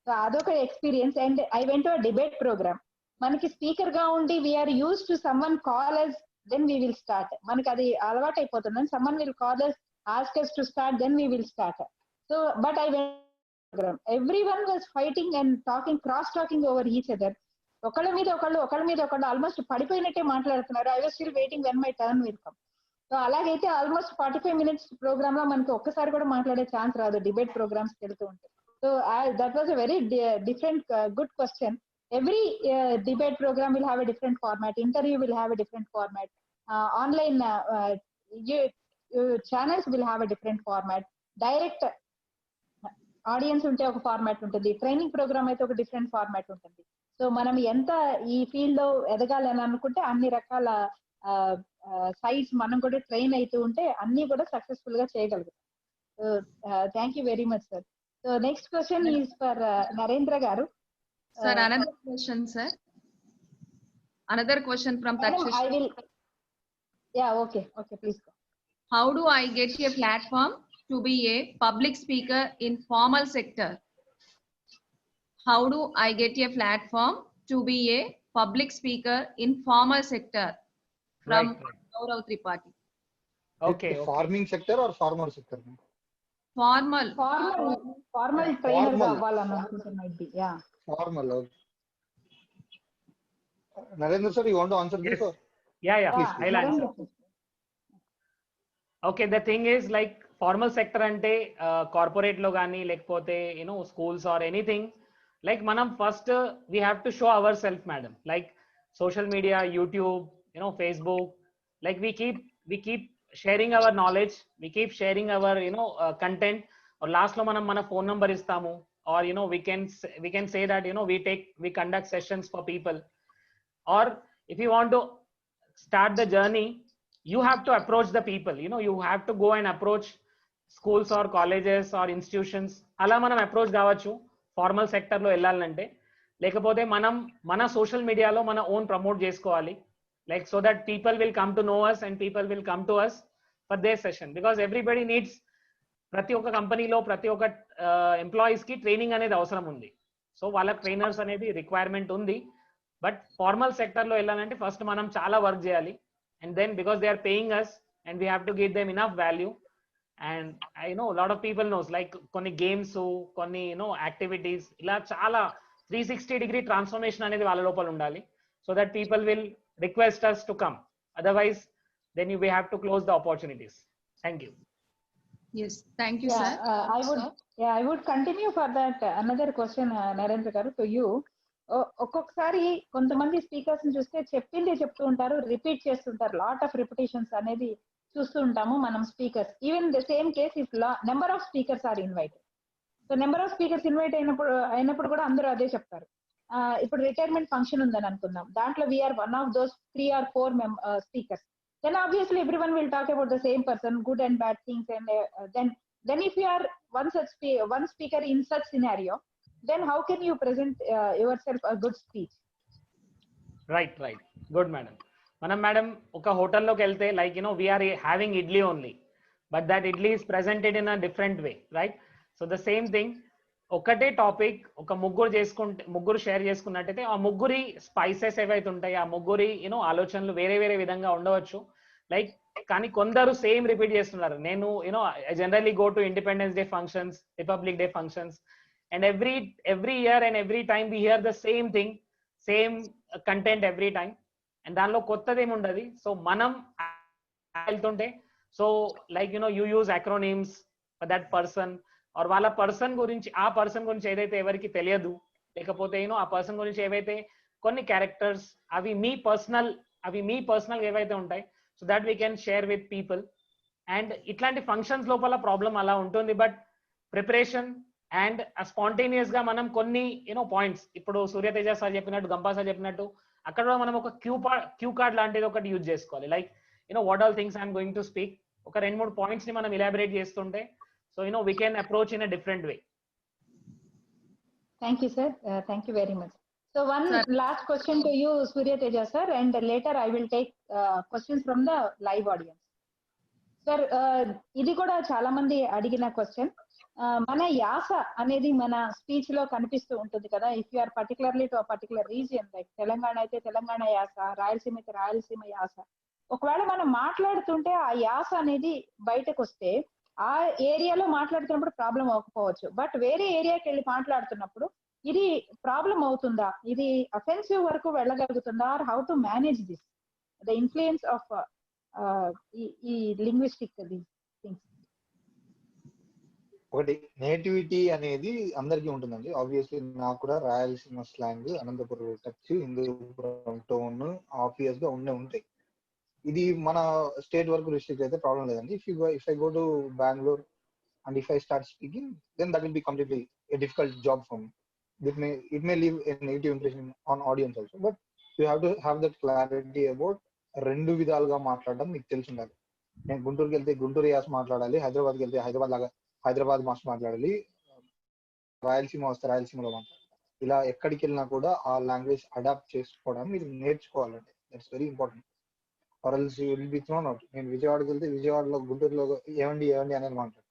So అదొక experience. And I went to a debate program. మనకి speaker గా ఉండి we are use to someone call us, then we will start. మనకి అది అలవాటు అయిపోతుంది. someone will call us, ask us to start, then we will start. So but I went program, everyone was fighting and talking, cross talking over each other. ఒకళ్ళ మీద ఒకళ్ళు almost పడిపోయినట్టే మాట్లాడుతున్నారు. I was still waiting when my turn will come. So అలాగైతే almost 45 minutes programme లో మనకి ఒక్కసారి కూడా మాట్లాడే ఛాన్స్ రాదు డిబేట్ ప్రోగ్రామ్స్ వెళ్తూ ఉంటే. So that was a very different good question. Every debate program will have a different format. Interview will have a different format. Online channels will have a different format. Direct audience ఉంటే ఒక format ఉంటుంది, training programme అయితే ఒక different format ఉంటుంది. So మనం ఎంత ఈ field లో ఎదగాలని అనుకుంటే అన్ని రకాల సైట్స్ మనం కూడా ట్రైన్ అవుతూ ఉంటే అన్ని కూడా సక్సెస్ఫుల్ గా చేయగలుగుతాం. So thank you very much sir. So next question is for Narendra గారు. Sir, another question, sir. Another question from Takshish. I will. Yeah, okay, please go. How do I get a platform to be a public speaker in formal sector? How do I get a platform to be a public speaker in formal sector? From Gaurav Tripathi. Okay. Farming sector or farmer sector? Formal trainer అవ్వాలనుకుంటే might be. Yeah. Formal. Narendra sir, you want to answer this? Or? Yeah. Please. I'll answer. Okay, the thing is like formal sector ante corporate lo gaani lekapothe schools or anything, like manam first we have to show ourselves, madam, like social media, YouTube, Facebook, like we keep sharing our knowledge, we keep sharing our content, or last lo manam mana phone number istamu, or we can say that we conduct sessions for people. Or if you want to start the journey, you have to approach the people. You have to go and approach schools or colleges or institutions. Ala manam approach కావచ్చు formal sector లో వెళ్ళాలంటే. లేకపోతే మనం మన social మీడియాలో మన own promote చేసుకోవాలి, like so that people will come to know us and people will come to us for their session, because everybody needs, ప్రతి ఒక్క కంపెనీలో ప్రతి ఒక్క ఎంప్లాయీస్ కి ట్రైనింగ్ అనేది అవసరం ఉంది. సో వాళ్ళకి ట్రైనర్స్ అనేది రిక్వైర్మెంట్ ఉంది. బట్ ఫార్మల్ సెక్టర్ లో వెళ్ళాలంటే ఫస్ట్ మనం చాలా వర్క్ చేయాలి, and then because they are paying us and we have to give them enough value. And I know a lot of people knows like కొన్ని games, కొన్ని activities, ఇలా చాలా 360-degree transformation అనేది వాళ్ళ లోపల ఉండాలి, so that people will request us to come. Otherwise then we have to close the opportunities. Thank you. Yes, thank you, Yeah, sir. I would continue for that. Another question, Narendra garu, to you. ఒక్కొక్కసారి కొంతమంది speakers ని చూస్తే చెప్పిందే చెప్తూ ఉంటారు, repeat చేస్తుంటారు, lot of repetitions అనేది చూస్తూ ఉంటాము మనం speakers. Even the same case if number of speakers are invited, so number of speakers invite అయినప్పుడు కూడా అందరూ అదే చెప్తారు. ఇప్పుడు రిటైర్మెంట్ ఫంక్షన్ ఉందని అనుకుందాం, దాంట్లో we're one of those 3 or 4 speakers. Then obviously everyone will talk about the same person, good and bad things, and then if you are one speaker in such scenario, then how can you present yourself a good speech? Right. Good, madam. Madam, oka hotel loki velte, like, we are having idli only, but that idli is presented in a different way, right? So the same thing, ఒకటే topic ఒక ముగ్గురు share చేసుకున్నట్టయితే ఆ ముగ్గురి spices ఏవైతే ఉంటాయి, ఆ ముగ్గురి ఆలోచనలు వేరే వేరే విధంగా ఉండవచ్చు. లైక్ కానీ కొందరు సేమ్ రిపీట్ చేస్తున్నారు. నేను generally go to Independence Day functions, Republic Day functions, and every year and every time we hear the same thing, same content every time, and దానిలో కొత్తది ఏమి ఉండదు. సో మనం వెళ్తుంటే, so like you use acronyms for that person, or వాళ్ళ person గురించి ఏదైతే ఎవరికి తెలియదు, లేకపోతే ఆ పర్సన్ గురించి ఏవైతే కొన్ని క్యారెక్టర్స్ అవి మీ పర్సనల్ ఏవైతే ఉంటాయి, so that we can share with people. And ఇట్లాంటి ఫంక్షన్స్ లోపల ప్రాబ్లం అలా ఉంటుంది. బట్ ప్రిపరేషన్ అండ్ స్పాంటేనియస్ గా మనం కొన్ని పాయింట్స్, ఇప్పుడు సూర్యతేజ సార్ చెప్పినట్టు, గంపా సార్ చెప్పినట్టు, అక్కడ కూడా మనం ఒక క్యూ కార్డ్ లాంటిది ఒకటి యూజ్ చేసుకోవాలి. Like what all things I'm going to speak, ఒక 2-3 పాయింట్స్ ని మనం ఇలాబరేట్ చేస్తుంటే, so we can approach in a different way. Thank you, sir. Thank you very much. So one last question to you, Surya Teja sir, and later I will take questions from the live audience. Sir, ఇది కూడా చాలా మంది అడిగిన question. మన యాస అనేది మన speech లో కనిపిస్తూ ఉంటుంది కదా. If you are particularly to a particular region, like Telangana అయితే తెలంగాణ యాస, రాయలసీమ అయితే రాయలసీమ యాస, ఒకవేళ మనం మాట్లాడుతుంటే ఆ యాస అనేది బయటకు వస్తే ఆ ఏరియాలో మాట్లాడుతున్నప్పుడు ప్రాబ్లం అవ్వకపోవచ్చు, బట్ వేరే ఏరియాకి వెళ్ళి మాట్లాడుతున్నప్పుడు ఇది ప్రాబ్లం అవుతుందా, ఇది అఫెన్సివ్ వరకు వెళ్ళగలుగుతుందా, or how to manage this, the influence of ఈ లింగ్విస్టిక్ థింగ్స్? ఒకటి, నేటివిటీ అనేది అందరికీ ఉంటుందండి. ఆబ్వియస్లీ నాకు కూడా Rayalaseema slang, Anantapur touch, Hindupur tone obvious గా ఉంటాయి. ఇది మన స్టేట్ వరకు రిస్ట్రిక్ట్ అయితే ప్రాబ్లం లేదండి. If I go to Bengaluru and if I start speaking, then that will be completely a difficult job for me. It may leave a negative impression on audience also, but you have to have that clarity about రెండు విధాలుగా మాట్లాడడం మీకు తెలిసి ఉండాలి. నేను గుంటూరుకి వెళ్తే గుంటూరు యాస మాట్లాడాలి, హైదరాబాద్కి వెళ్తే హైదరాబాద్ భాష మాట్లాడాలి, రాయలసీమ వస్తే రాయలసీమలో మాట్లాడాలి. ఇలా ఎక్కడికి వెళ్ళినా కూడా ఆ లాంగ్వేజ్ అడాప్ట్ చేసుకోవడం మీరు నేర్చుకోవాలండి. That's very important. Or else you will be thrown out. నేను విజయవాడకి వెళ్తే విజయవాడలో గుంటూరులో ఏమండి అనేది మాట్లాడతాను.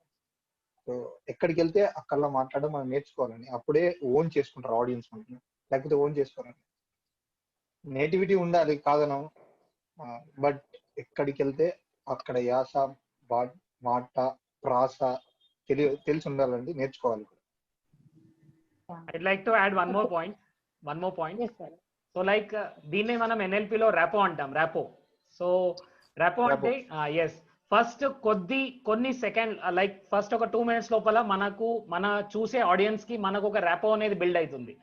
సో ఎక్కడికి వెళ్తే అక్కడ మాట్లాడడం మనం నేర్చుకోవాలండి. అప్పుడే ఓన్ చేసుకుంటారు ఆడియన్స్ మనకి, లేకపోతే ఓన్ చేసుకోవాలండి. నేటివిటీ ఉండాలి కాదనం, బట్ ఎక్కడికి వెళ్తే అక్కడ యాస, మాట, ప్రాస తెలిసి ఉండాలండి, నేర్చుకోవాలి. I'd like to add one more point. Yes, sir. So like దీన్ని మనం NLP లో ర్యాపో అంటాం. సో ర్యాపో అంటే ఎస్, ఫస్ట్ కొన్ని సెకండ్, లైక్ ఫస్ట్ ఒక 2 minutes లోపల మన చూసే ఆడియన్స్ కి మనకు ఒక ర్యాపో అనేది బిల్డ్ అవుతుంది.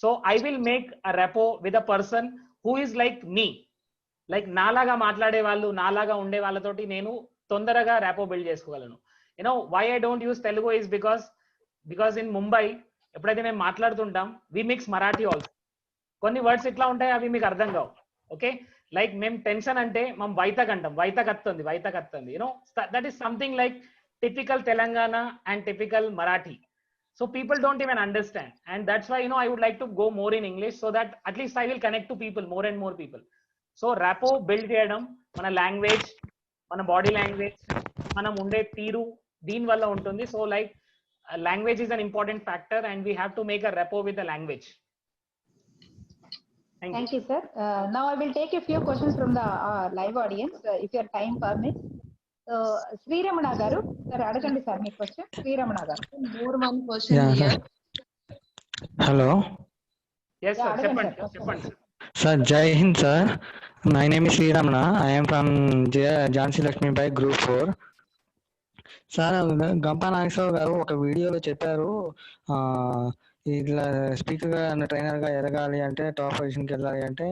So I will make a rapport with a person who is like me, like నాలాగా మాట్లాడే వాళ్ళు, నాలాగా ఉండే వాళ్ళతోటి నేను తొందరగా ర్యాపో బిల్డ్ చేసుకోగలను. Why I don't use Telugu is because in Mumbai ఎప్పుడైతే మేము మాట్లాడుతుంటాం, వి మిక్స్ మరాఠీ ఆల్సో. కొన్ని వర్డ్స్ ఇట్లా ఉంటాయి, అవి మీకు అర్థం కావు. ఓకే, లైక్ మేము టెన్షన్ అంటే మనం వైతక్ అంటాం, వైతక్ అత్తుంది. That is something like typical Telangana and typical Marathi. So people don't even understand, and that's why I would like to go more in English, so that atleast I will connect to people, more and more people. So rapport build చేయడం మన language, మన body language, మనం ఉండే తీరు, దీని వల్ల ఉంటుంది. So like language is an important factor and we have to make a rapport with the language. Thank you, sir. Now I will take a few questions from the live audience, if your time permits. Sri Ramana garu, sir, adagandi sir mee question. Sri Ramana garu, more one question here. Hello. Yes, sir. Cheppandi. Sir, Jai Hind, sir. My name is Sri Ramana. I am from Jhansi Lakshmi Bai Group 4. Sir గంప నాగేశ్వరరావు గారు ఒక వీడియోలో చెప్పారు, ఇట్లా speaker గా trainer గా ఎదగాలి అంటే, టాప్ పొజిషన్కి వెళ్ళాలి అంటే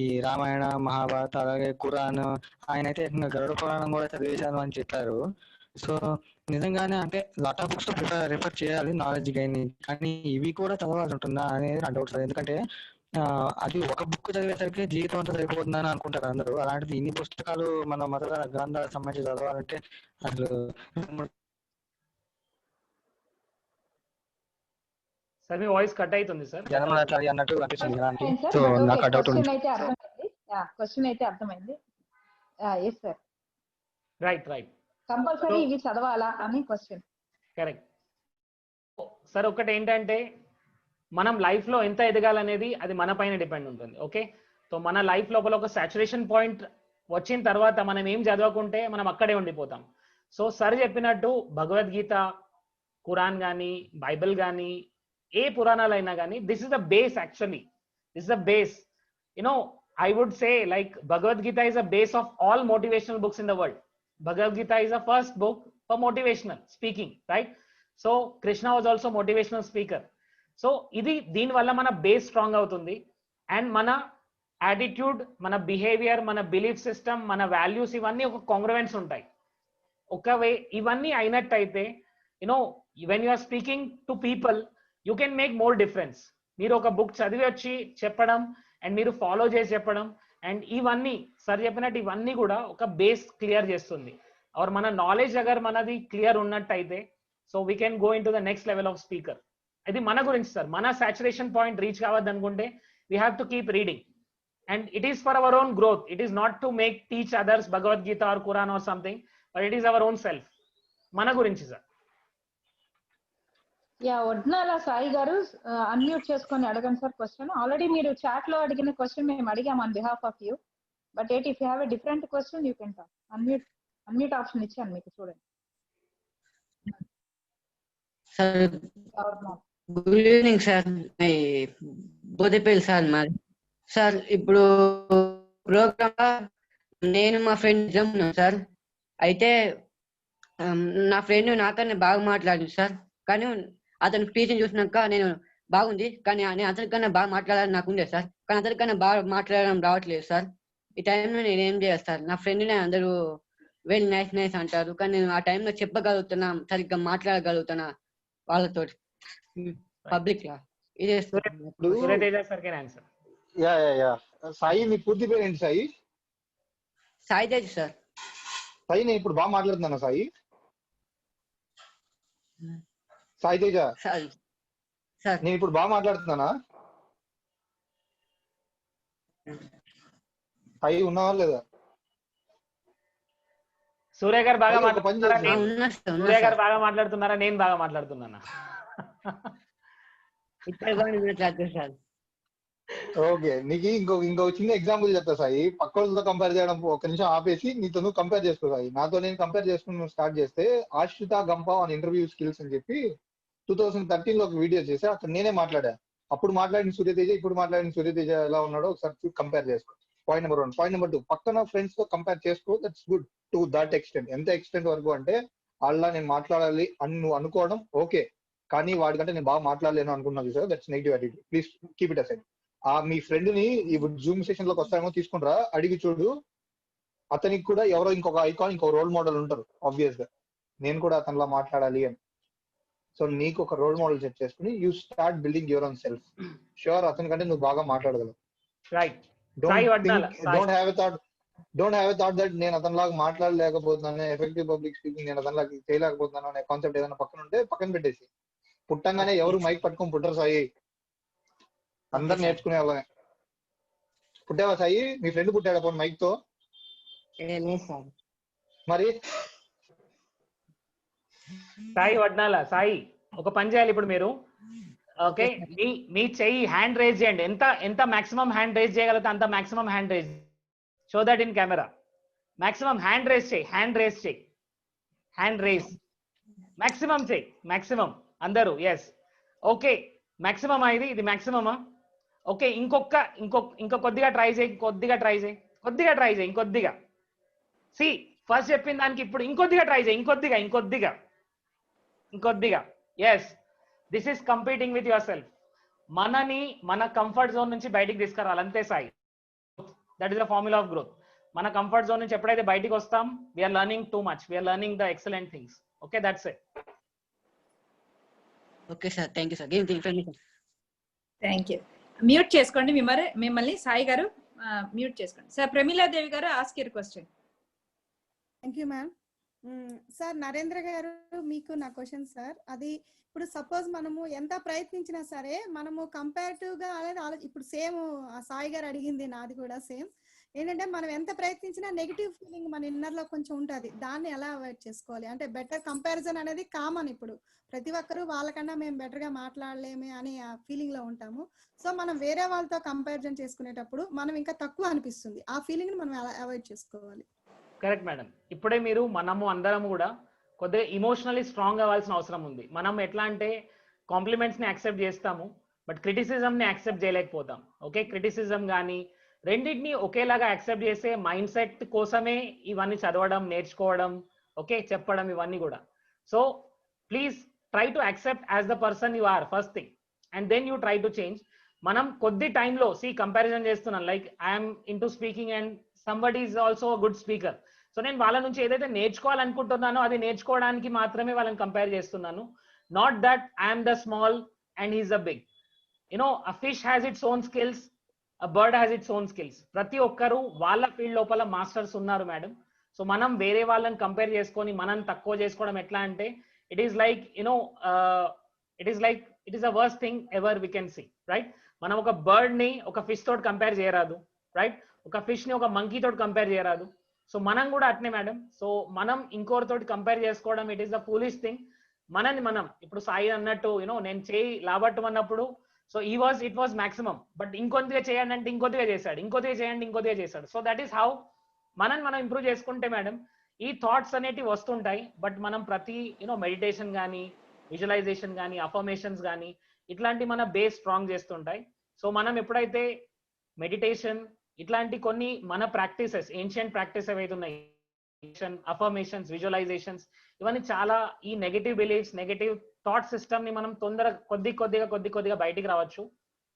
ఈ రామాయణ మహాభారత అలాగే ఖురాన్, ఆయన అయితే గరుడ పురాణం కూడా చదివేశాను అని చెప్పారు. సో నిజంగానే అంటే లాట్ ఆఫ్ బుక్స్ రిఫర్ చేయాలి నాలెడ్జ్ గైన్, కానీ ఇవి కూడా చదవాల్సి ఉంటుందా అనేది నా డౌట్ సార్. ఎందుకంటే అది ఒక బుక్ చదివేసరికి జీవితం అంతా సరిపోతుందని అనుకుంటారు అందరూ. అలాంటిది ఇన్ని పుస్తకాలు మన మత గ్రంథాలకు సంబంధించి చదవాలంటే అసలు సార్ మీ వాయిస్ కట్ అవుతుంది సార్. జనమలాచారి అన్నట్టు అనిపిస్తుంది కదా. సో But నాకు okay, ఆ డౌట్ ఉంది. question అయితే అర్థమైంది. క్వశ్చన్ అయితే అర్థమైంది. ఎస్ సార్, రైట్ కంపల్సరీ ఇవి చదవాలా అని క్వశ్చన్. Correct sir. ఒకటి ఏంటంటే మనం లైఫ్ లో ఎంత ఎదగాలనేది అది మన పైన డిపెండ్ ఉంటుంది. ఓకే, సో మన లైఫ్ లోపల ఒక సాచురేషన్ పాయింట్ వచ్చిన తర్వాత మనం ఏం చదవకుంటే మనం అక్కడే ఉండిపోతాం. సో సార్ చెప్పినట్టు భగవద్గీత, ఖురాన్ కానీ, బైబిల్ కానీ, ఏ పురాణాలైనా కానీ, this is the base. Actually this is the base. You know I would say like Bhagavad Gita is a base of all motivational books in the world. Bhagavad Gita is the first book for motivational speaking, right? So Krishna was also motivational speaker. So ఇది దీని వల్ల మన base strong అవుతుంది. అండ్ మన attitude, మన behaviour, మన belief system, మన వాల్యూస్ ఇవన్నీ ఒక కాంగ్రువెన్స్ ఉంటాయి. ఒకవే ఇవన్నీ అయినట్టయితే you know when you are speaking to people you can make more difference. మీరు ఒక బుక్ చదివి వచ్చి చెప్పడం అండ్ మీరు ఫాలో చేసి చెప్పడం అండ్ ఇవన్నీ సార్ చెప్పినట్టు ఇవన్నీ కూడా ఒక బేస్ క్లియర్ చేస్తుంది. ఆర్ మన నాలెడ్జ్ అగర్ మనది క్లియర్ ఉన్నట్టయితే so we can go in to the next level of speaker. ఇది మన గురించి సార్. మన సాచురేషన్ పాయింట్ రీచ్ కావద్దు అనుకుంటే we have to keep reading and it is for our own growth. It is not to make teach others Bhagavad Gita or Quran or something, but it is our own self. మన గురించి sir. Vadnala Sai గారు unmute చేసుకొని అడగండి sir question. Already మీరు chat లో అడిగిన question మేము అడిగాం on behalf of you, but if you have a different question you can talk. Unmute option ఇచ్చాను మీకు, చూడండి. Sir good evening sir. Bodhapalli sir మాది. సార్ ఇప్పుడు ప్రోగ్రామ్ నేను మా ఫ్రెండ్ నిజం సార్. అయితే నా ఫ్రెండ్ నాకన్నా బాగా మాట్లాడింది సార్, కానీ అతను టీచింగ్ చూసినాక నేను బాగుంది, కానీ నేను అతనికన్నా బాగా మాట్లాడాలని నాకు ఉండే సార్, కానీ అతనికన్నా బాగా మాట్లాడడం రావట్లేదు సార్. ఈ టైంలో నేను ఏం చేయాలి సార్? నా ఫ్రెండ్ని అందరూ వెల్ నైస్ అంటారు, కానీ నేను ఆ టైంలో చెప్పగలుగుతున్నా, సరిగ్గా మాట్లాడగలుగుతున్నా వాళ్ళతో పబ్లిక్ లా. ఇదే సాయి, నీ పూర్తి పేరు ఏంటి సాయి? సాయి తేజ్ సార్. సాయి, నేను ఇప్పుడు బాగా మాట్లాడుతున్నాను సాయి. సాయి తేజ, నేను ఇప్పుడు బాగా మాట్లాడుతున్నానా? సాయి ఉన్నావా లేదా? సూర్య గారు బాగా సూర్య గారు బాగా మాట్లాడుతున్నారా, నేను బాగా మాట్లాడుతున్నానా? ఓకే, నీకు ఇంకో చిన్న ఎగ్జాంపుల్ చెప్తా సాయి. పక్క వాళ్ళతో కంపేర్ చేయడం ఒక నిమిషం ఆపేసి నీతో నువ్వు కంపేర్ చేసుకో సాయి. నాతో నేను కంపేర్ చేసుకుని నువ్వు స్టార్ట్ చేస్తే ఆశ్రిత గంప ఆన్ ఇంటర్వ్యూ స్కిల్స్ అని చెప్పి 2013 లో ఒక వీడియో చేసి అక్కడ నేనే మాట్లాడా. అప్పుడు మాట్లాడిన సూర్యతేజ, ఇప్పుడు మాట్లాడిన సూర్యతేజ ఎలా ఉన్నాడో ఒకసారి కంపేర్ చేసుకో. Point number 1. పాయింట్ నెంబర్ 2, పక్కన ఫ్రెండ్స్ తో కంపేర్ చేసుకో. That's good to that extent. ఎంత ఎక్స్టెంట్ వరకు అంటే వాళ్ళ నేను మాట్లాడాలి అని నువ్వు అనుకోవడం ఓకే, కానీ వాడికంటే నేను బాగా మాట్లాడలేను అనుకున్నాను sir, that's negative attitude. Please keep it aside. Me friend ని ఇప్పుడు జూమ్ సెషన్ లోకి వస్తారేమో తీసుకుంటారా, అడిగి చూడు. అతనికి కూడా ఎవరో ఇంకొక ఐకాన్, ఇంకో రోల్ మోడల్ ఉంటారు ఆబ్వియస్ గా. నేను కూడా అతనిలా మాట్లాడాలి అని. సో నీకు ఒక రోల్ మోడల్ సెట్ చేసుకుని you start building your own self. Sure అతనికంటే నువ్వు బాగా మాట్లాడగలవు. Right. Don't have a thought that నేను అతనిలాగా మాట్లాడలేకపోతున్నాను, ఎఫెక్టివ్ పబ్లిక్ స్పీకింగ్ నేను అతనిలాగా చేయలేకపోతున్నాను అనే కాన్సెప్ట్ ఏదైనా పక్కన ఉంటే పక్కన పెట్టేసి. పుట్టంగానే ఎవరు మైక్ పట్టుకొని పుట్టరు సాయి, అందరు నేర్చుకునే వాళ్ళనే. పుట్టావా సాయి? మీ ఫ్రెండ్ పుట్టాడా పోనీ మైక్ తో? మరి సాయి వడ్నాల, సాయి ఒక పని చేయాలి ఇప్పుడు మీరు. ఓకే, మీ చెయ్యి హ్యాండ్ రేజ్ చేయండి. ఎంత మాక్సిమం హ్యాండ్ రేజ్ చేయగలిగితే అంత maximum hand raise. Show that in camera. Maximum hand raise చేయి, హ్యాండ్ రేజ్ మాక్సిమం చేయి, మాక్సిమం అందరూ. ఎస్, ఓకే, మాక్సిమం ఇది మాక్సిమమా? ఓకే, ఇంకొక కొద్దిగా ట్రై చేయి, ఇంకొద్దిగా. సి ఫస్ట్ చెప్పిన దానికి ఇప్పుడు ఇంకొద్దిగా ట్రై చేయి, ఇంకొద్దిగా. Yes, this is competing with yourself. మన కంఫర్ట్ జోన్ నుంచి బయటికి తీసుకురావాలి, అంతే Sai. That is the formula of growth. మన కంఫర్ట్ జోన్ నుంచి ఎప్పుడైతే బయటికి వస్తాం, we're learning too much, we're learning the excellent things. Okay, that's it. Okay sir, thank you sir. Give the information. Thank you. Mute చేసుకోండి మిమ్మల్ని సాయి గారు, mute చేసుకోండి. Sir Pramila Devi గారు, ask your question. Thank you ma'am. Sir Narendra గారు, మీకు నా question sir. అది ఇప్పుడు సపోజ్ మనము ఎంత ప్రయత్నించినా సరే మనము కంపేరిటివ్ గా అనేది ఇప్పుడు సేమ్ సాయి గారు అడిగింది నాది కూడా సేమ్. ఏంటంటే మనం ఎంత ప్రయత్నించినా నెగిటివ్ ఫీలింగ్ మన ఇన్నర్ లో కొంచెం ఉంటుంది. దాన్ని ఎలా అవాయిడ్ చేసుకోవాలి? అంటే బెటర్ కంపారిజన్ అనేది కామన్. ఇప్పుడు ప్రతి ఒక్కరు వాళ్ళకన్నా మేము బెటర్ గా మాట్లాడలేమే అని ఆ ఫీలింగ్ లో ఉంటాము. సో మనం వేరే వాళ్ళతో కంపారిజన్ చేసుకునేటప్పుడు మనం ఇంకా తక్కువ అనిపిస్తుంది. ఆ ఫీలింగ్ ని మనం ఎలా అవాయిడ్ చేసుకోవాలి? Correct madam. ఇప్పుడే మనము అందరం కూడా కొద్దిగా ఇమోషనలీ స్ట్రాంగ్ అవ్వాల్సిన అవసరం ఉంది. మనం ఎట్లా అంటే కాంప్లిమెంట్స్ ని యాక్సెప్ట్ చేస్తాము, బట్ క్రిటిసిజం ని యాక్సెప్ట్ చేయలేకపోతాం. ఓకే, క్రిటిసిజం కానీ రెండింటిని ఒకేలాగా యాక్సెప్ట్ చేసే మైండ్ సెట్ కోసమే ఇవన్నీ చదవడం, నేర్చుకోవడం, ఓకే, చెప్పడం, ఇవన్నీ కూడా. So please try to accept as the person you are first thing, and then you try to change. మనం కొద్ది టైంలో కంపారిజన్ చేస్తున్నాం, like I'm into speaking and somebody is also good speaker. So నేను వాళ్ళ నుంచి ఏదైతే నేర్చుకోవాలనుకుంటున్నానో అది నేర్చుకోవడానికి మాత్రమే వాళ్ళని కంపేర్ చేస్తున్నాను. Not that I'm the small and he's the big. A fish has its own skills, a bird has its own skills. ప్రతి ఒక్కరు వాళ్ళ ఫీల్డ్ లోపల మాస్టర్స్ ఉన్నారు మేడం. సో మనం వేరే వాళ్ళని కంపేర్ చేసుకొని మనం తక్కువ చేసుకోవడం ఎట్లా అంటే it is like it is a worst thing ever we can see, right? మనం ఒక బర్డ్ ని ఒక ఫిష్ తోటి కంపేర్ చేయరాదు, రైట్? ఒక ఫిష్ ని ఒక మంకీ తోటి కంపేర్ చేయరాదు. సో మనం కూడా అట్నే మేడం. సో మనం ఇంకోరితోటి కంపేర్ చేసుకోవడం it is the foolish thing. మనం ఇప్పుడు సాయి అన్నట్టు నేను చేయి లాబట్టమన్నప్పుడు so it was maximum, but ఇంకొద్దిగా చేయండి అంటే ఇంకొద్దిగా చేశాడు, ఇంకొద్దిగా చేయండి ఇంకొద్దిగా చేశాడు. సో దట్ ఈస్ హౌ మనం ఇంప్రూవ్ చేసుకుంటే మేడం ఈ థాట్స్ అనేటివి వస్తుంటాయి. బట్ మనం ప్రతి మెడిటేషన్ కానీ, విజువలైజేషన్ కానీ, అఫర్మేషన్స్ కానీ ఇట్లాంటి మన బేస్ స్ట్రాంగ్ చేస్తుంటాయి. సో మనం ఎప్పుడైతే మెడిటేషన్ ఇట్లాంటి కొన్ని మన ప్రాక్టీసెస్, ఏన్షియంట్ ప్రాక్టీస్ ఏవైతే ఉన్నాయి, అఫర్మేషన్స్, విజువలైజేషన్స్, ఇవన్నీ చాలా ఈ negative beliefs, negative thought system ని మనం కొద్ది కొద్దిగా బయటికి రావచ్చు.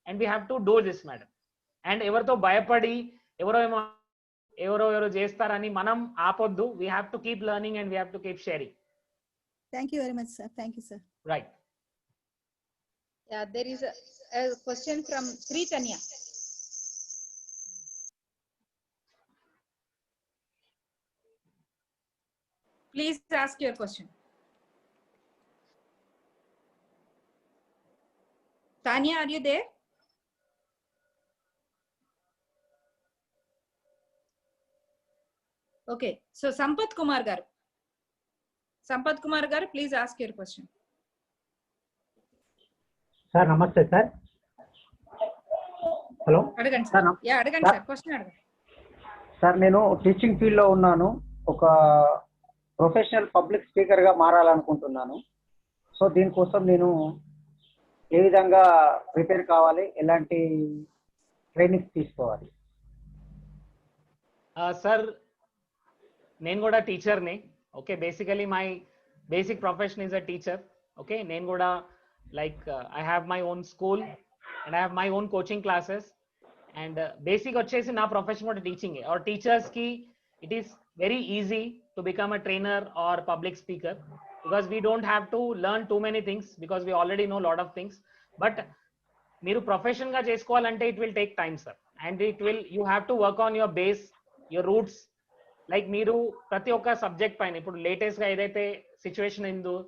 And we have to do this madam. And ఎవరితో భయపడి ఎవరో చేస్తారని మనం ఆపొద్దు. We have to keep learning and we have to keep sharing. Thank you very much sir. Thank you sir. Right. Yeah, there is a question from Sri Tanya. Please ask your question. Tanya, are you there? Okay, so Sampath Kumar garu, please ask your question. Sir నమస్తే sir. Hello అడగండి sir. Yeah అడగండి sir, question అడగండి sir. నేను teaching field లో ఉన్నాను. ఒక professional public speaker గా మారాలనుకుంటున్నాను. So దీనికోసం నేను ఏ విధంగా ప్రిపేర్ కావాలి, ఎలాంటి ట్రైనింగ్ తీసుకోవాలి? సార్ నేను కూడా టీచర్ని. Okay, basically my basic profession is a teacher. Okay, నేను కూడా like I have my own school and I have my own coaching classes, and basic వచ్చేసి నా ప్రొఫెషన్ కూడా teaching. or teachers ki it is very easy to become a trainer or public speaker because we don't have to learn too many things because we already know lot of things. but మీరు profession గా చేసుకోవాలంటే it will take time sir, and you have to work on your base, your roots. like మీరు ప్రతి ఒక్క subject పైన ఇప్పుడు latest గా ఏదైతే సిచ్యువేషన్ అయిందో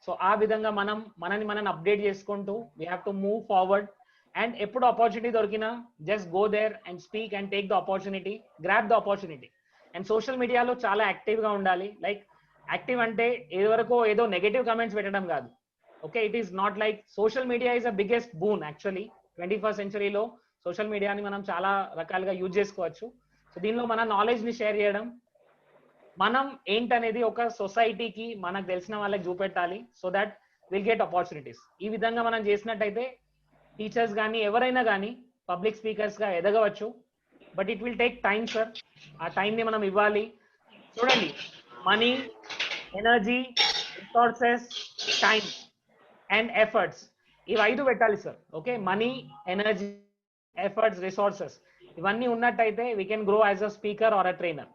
సో ఆ విధంగా మనని అప్డేట్ చేసుకుంటూ we have to move forward. And ఎప్పుడు ఆపర్చునిటీ దొరికినా just go there and speak and take the opportunity, grab the opportunity. And social మీడియాలో చాలా యాక్టివ్గా ఉండాలి. లైక్ యాక్టివ్ అంటే ఏదో నెగటివ్ కమెంట్స్ పెట్టడం కాదు. Okay, it is not like social media is a biggest boon. Actually 21st centuryలో social మీడియాని మనం చాలా రకాలుగా యూజ్ చేసుకోవచ్చు. సో దీనిలో మన నాలెడ్జ్ని షేర్ చేయడం, మనం ఏంటనేది ఒక సొసైటీకి మనకు తెలిసిన వాళ్ళకి చూపెట్టాలి. So that will get opportunities. ఈ విధంగా మనం చేసినట్టయితే టీచర్స్ కానీ ఎవరైనా కానీ పబ్లిక్ స్పీకర్స్ గా ఎదగవచ్చు. But it will take time sir. ఆ టైంని మనం ఇవ్వాలి. చూడండి money, energy, resources, time, and efforts. ఇవి 5 పెట్టాలి sir. Okay, money, energy, efforts, resources ఇవన్నీ ఉన్నట్టయితే we can grow as a speaker or a trainer.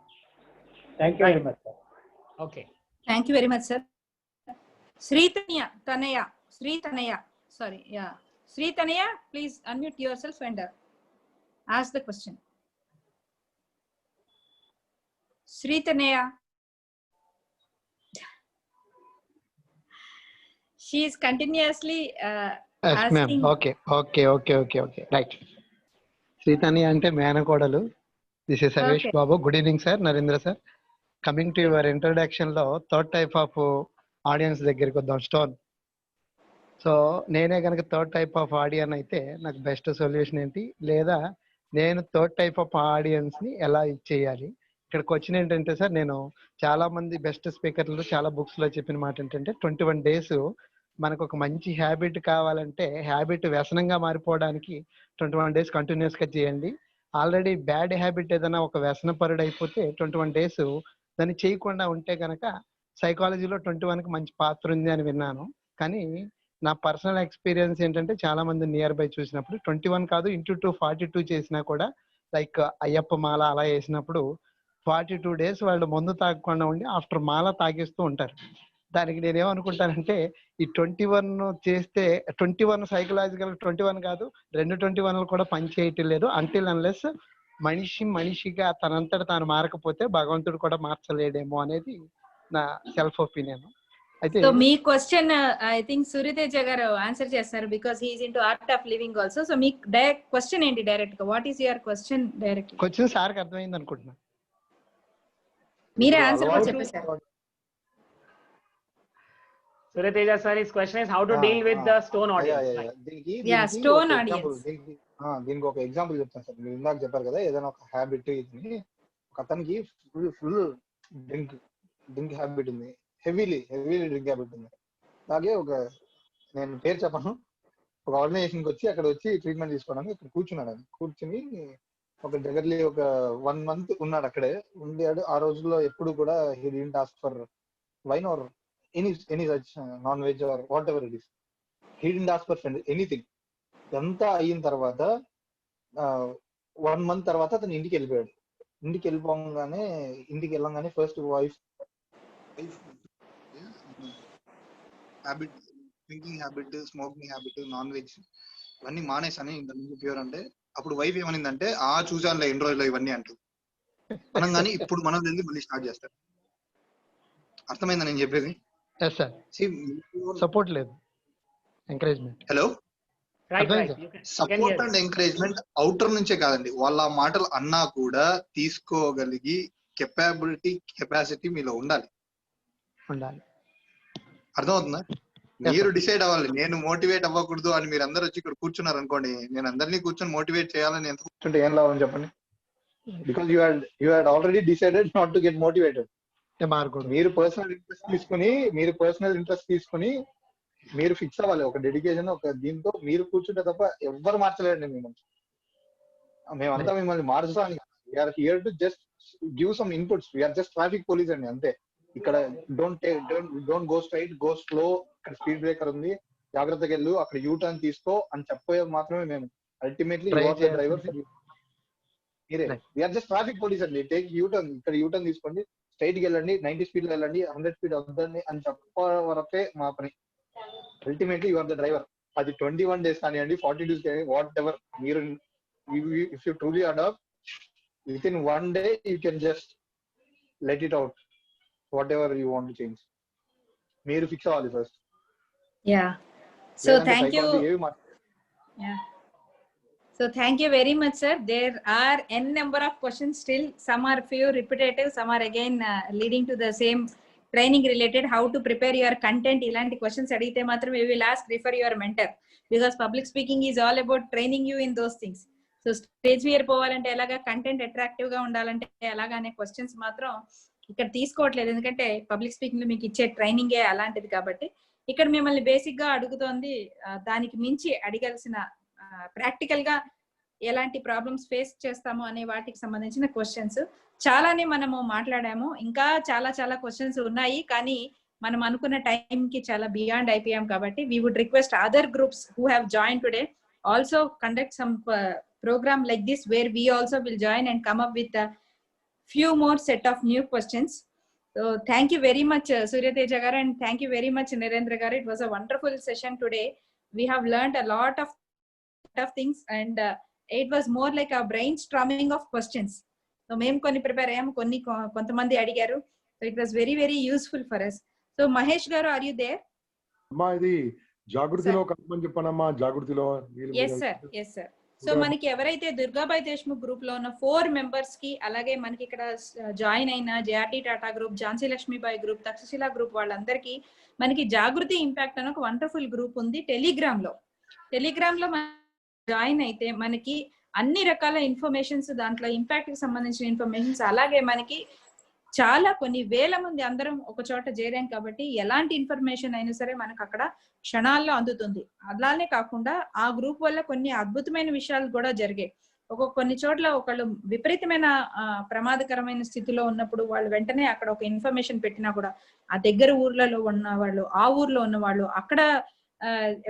Thank you very much sir. Okay, thank you very much sir. Sri Tanaya, please unmute yourself and ask the question. Sri Tanaya. She is continuously yes ma'am. asking. Okay. Right. Sri Tanaya ante మేనకోడలు. This is Savesh Babu. Good evening sir, Narendra sir. Coming to your introduction లో third type of audience దగ్గరికి వద్దాం, stone. So నేనే కనుక third type of audience అయితే నాకు best solution ఏంటి, లేదా నేను థర్డ్ టైప్ ఆఫ్ ఆడియన్స్ ని ఎలా ఇచ్చేయాలి? ఇక్కడికి వచ్చిన ఏంటంటే సార్, నేను చాలా మంది బెస్ట్ స్పీకర్లు చాలా బుక్స్ లో చెప్పిన మాట ఏంటంటే 21 days మనకు ఒక మంచి హ్యాబిట్ కావాలంటే, హ్యాబిట్ వ్యసనంగా మారిపోవడానికి 21 days కంటిన్యూస్ గా చేయండి. ఆల్రెడీ బ్యాడ్ హ్యాబిట్ ఏదైనా ఒక వ్యసనపరుడు అయిపోతే 21 days దాన్ని చేయకుండా ఉంటే కనుక సైకాలజీలో 21కి మంచి పాత్ర ఉంది అని విన్నాను. కానీ నా పర్సనల్ ఎక్స్పీరియన్స్ ఏంటంటే చాలా మంది నియర్ బై చూసినప్పుడు 21 కాదు × 42 చేసినా కూడా, లైక్ అయ్యప్ప మాల అలా వేసినప్పుడు 42 days వాళ్ళు మందు తాగకుండా ఉండి ఆఫ్టర్ మాల తాగిస్తూ ఉంటారు. దానికి నేనేమనుకుంటానంటే ఈ 21 చేస్తే 21 సైకలాజికల్ 21 కాదు, 2 21 కూడా పనిచేయటం లేదు. అంటిల్ అన్లెస్ మనిషిగా తనంతట తాను మారకపోతే భగవంతుడు కూడా మార్చలేడేమో అనేది నా self opinion. So me question I think Surya Teja గారు ఆన్సర్ చేస్తారు, because he is into art of living also. So me question ఏంటి డైరెక్ట్ గా? What is your question direct? Question సార్కి అర్థమైంది అనుకుంటున్నా. మీరే ఆన్సర్ కూడా చెప్పేశారు. Suryateja sir, his question is how to deal with the stone audience. Stone audience. దీనికి ఒక ఎగ్జాంపుల్ చెప్తాను సార్. మీరు ఇందాక చెప్పారు కదా ఏదైనా ఒక హ్యాబిట్, ఇది ఒక అతనికి ఫుల్ డ్రింక్ హ్యాబిట్ ఉంది, హెవీలీ డ్రింక్ హ్యాబిట్ ఉంది. అలాగే నేను పేరు చెప్పను, ఒక ఆర్గనైజేషన్కి వచ్చి అక్కడ వచ్చి ట్రీట్మెంట్ తీసుకోవడానికి ఇక్కడ కూర్చున్నాడు. కూర్చుని ఒక దగ్గరలో ఒక 1 month ఉన్నాడు అక్కడే ఉండాడు. ఆ రోజుల్లో ఎప్పుడు కూడా he didn't ask for wine or any such non veg or what ever it is. He didn't ask for anything. ఇదంతా అయిన తర్వాత 1 month తర్వాత అతను ఇంటికి వెళ్ళిపోయాడు. ఇంటికి వెళ్ళంగానే first wife habit, drinking habit, smoking habit, non veg ఇవన్నీ మానేసాను ఇంత ముందు ప్యూర్ అంటే. అప్పుడు వైఫ్ ఏమనిందంటే చూసానులే ఎన్ని రోజులు ఇవన్నీ అంటూ అనగానే ఇప్పుడు మనం వెళ్ళి మళ్ళీ స్టార్ట్ చేస్తారు. అర్థమైందా నేను చెప్పేది? సపోర్ట్ లేదు, encouragement. Hello, support and encouragement outer నుంచే కాదండి, వాళ్ళ మాటలు అన్నా కూడా తీసుకోగలిగి కెపాసిటీ మీలో ఉండాలి. అర్థమవుతుందా? మీరు డిసైడ్ అవ్వాలి. నేను మోటివేట్ అవ్వకూడదు అని మీరు అందరు వచ్చి ఇక్కడ కూర్చున్నారు అనుకోండి, నేను అందరినీ కూర్చొని మోటివేట్ చేయాలని ఎంత కూర్చుంటే ఏం లాభం చెప్పండి? Because you had already decided not to get motivated. మీరు పర్సనల్ ఇంట్రెస్ట్ తీసుకుని మీరు ఫిక్స్ అవ్వాలి. ఒక డెడికేషన్, ఒక దీంతో మీరు కూర్చుంటే తప్ప ఎవ్వరు మార్చలేరండి మిమ్మల్ని. మేమంతా మిమ్మల్ని మార్చడానికి we're here to just give some inputs. We're just traffic police అండి, అంతే. ఇక్కడ don't go straight, go slow, ఇక్కడ స్పీడ్ బ్రేకర్ ఉంది, జాగ్రత్తగా వెళ్ళు, అక్కడ యూటర్న్ తీసుకో అని చెప్పే మాత్రమే మేము. అల్టిమేట్లీ డ్రైవర్ మీరే. వీఆర్ జస్ట్ ట్రాఫిక్ పోలీస్ అండి. టేక్ యూటర్న్, ఇక్కడ యూటర్న్ తీసుకోండి, స్ట్రైట్ కి వెళ్ళండి, 90 speed లో వెళ్ళండి, 100 speed వద్దండి అని చెప్పే వరకే మా పని. Ultimately you are the driver. అది 21 days కానివ్వండి, 40 days కానివ్వండి, వాట్ ఎవర్. మీరు if you truly adapt within 1 day you can just let it out whatever you want to change. మీరు ఫిక్స్ అవ్వాలి first. So thank you. So thank you very much sir. There are n number of questions still. Some are few repetitive, some are again leading to the same training related, how to prepare your content. Ilanti questions adite matram we will ask, refer your mentor, because public speaking is all about training you in those things. So stage fear పోవాలంటే ఎలాగా, content attractive గా ఉండాలంటే ఎలాగా అనే questions మాత్రం ఇక్కడ తీసుకోవట్లేదు, ఎందుకంటే పబ్లిక్ స్పీకింగ్ లో మీకు ఇచ్చే ట్రైనింగే అలాంటిది. కాబట్టి ఇక్కడ మిమ్మల్ని బేసిక్ గా అడుగుతోంది దానికి మించి అడగాల్సిన ప్రాక్టికల్ గా ఎలాంటి ప్రాబ్లమ్స్ ఫేస్ చేస్తాము అనే వాటికి సంబంధించిన క్వశ్చన్స్ చాలానే మనము మాట్లాడాము. ఇంకా చాలా చాలా క్వశ్చన్స్ ఉన్నాయి, కానీ మనం అనుకున్న టైం కి చాలా బియాండ్ అయిపోయాం కాబట్టి we would request other groups who have joined today also conduct some program like this where we also will join and come up with a few more set of new questions. So thank you very much Surya Teja garu, and thank you very much Narendra garu. It was a wonderful session today. We have learned a lot of things, and it was more like a brainstorming of questions. So మేము కొన్ని prepare అయ్యాము, కొన్ని కొంతమంది అడిగారు. So it was very very useful for us. So Mahesh garu, are you there? అమ్మా ఇది జాగృతిలో కలపమని చెప్పానమ్మా. జాగృతిలో yes sir. So మనకి ఎవరైతే దుర్గాబాయ్ దేశ్ముఖ్ గ్రూప్ లో ఉన్న 4 మెంబర్స్ కి, అలాగే మనకి ఇక్కడ జాయిన్ అయిన JRT Tata group, Jhansi Lakshmibai group, Takshashila group వాళ్ళందరికీ మనకి జాగృతి ఇంపాక్ట్ అని ఒక వండర్ఫుల్ గ్రూప్ ఉంది టెలిగ్రామ్ లో జాయిన్ అయితే మనకి అన్ని రకాల ఇన్ఫర్మేషన్స్, దాంట్లో ఇంపాక్ట్ కి సంబంధించిన ఇన్ఫర్మేషన్స్, అలాగే మనకి చాలా కొన్ని వేల మంది అందరం ఒక చోట చేరాం కాబట్టి ఎలాంటి ఇన్ఫర్మేషన్ అయినా సరే మనకు అక్కడ క్షణాల్లో అందుతుంది. అలానే కాకుండా ఆ గ్రూప్ వల్ల కొన్ని అద్భుతమైన విషయాలు కూడా జరిగాయి. కొన్ని చోట్ల ఒకళ్ళు విపరీతమైన ప్రమాదకరమైన స్థితిలో ఉన్నప్పుడు వాళ్ళు వెంటనే అక్కడ ఒక ఇన్ఫర్మేషన్ పెట్టినా కూడా ఆ దగ్గర ఊర్లలో ఉన్న వాళ్ళు, ఆ ఊర్లో ఉన్న వాళ్ళు, అక్కడ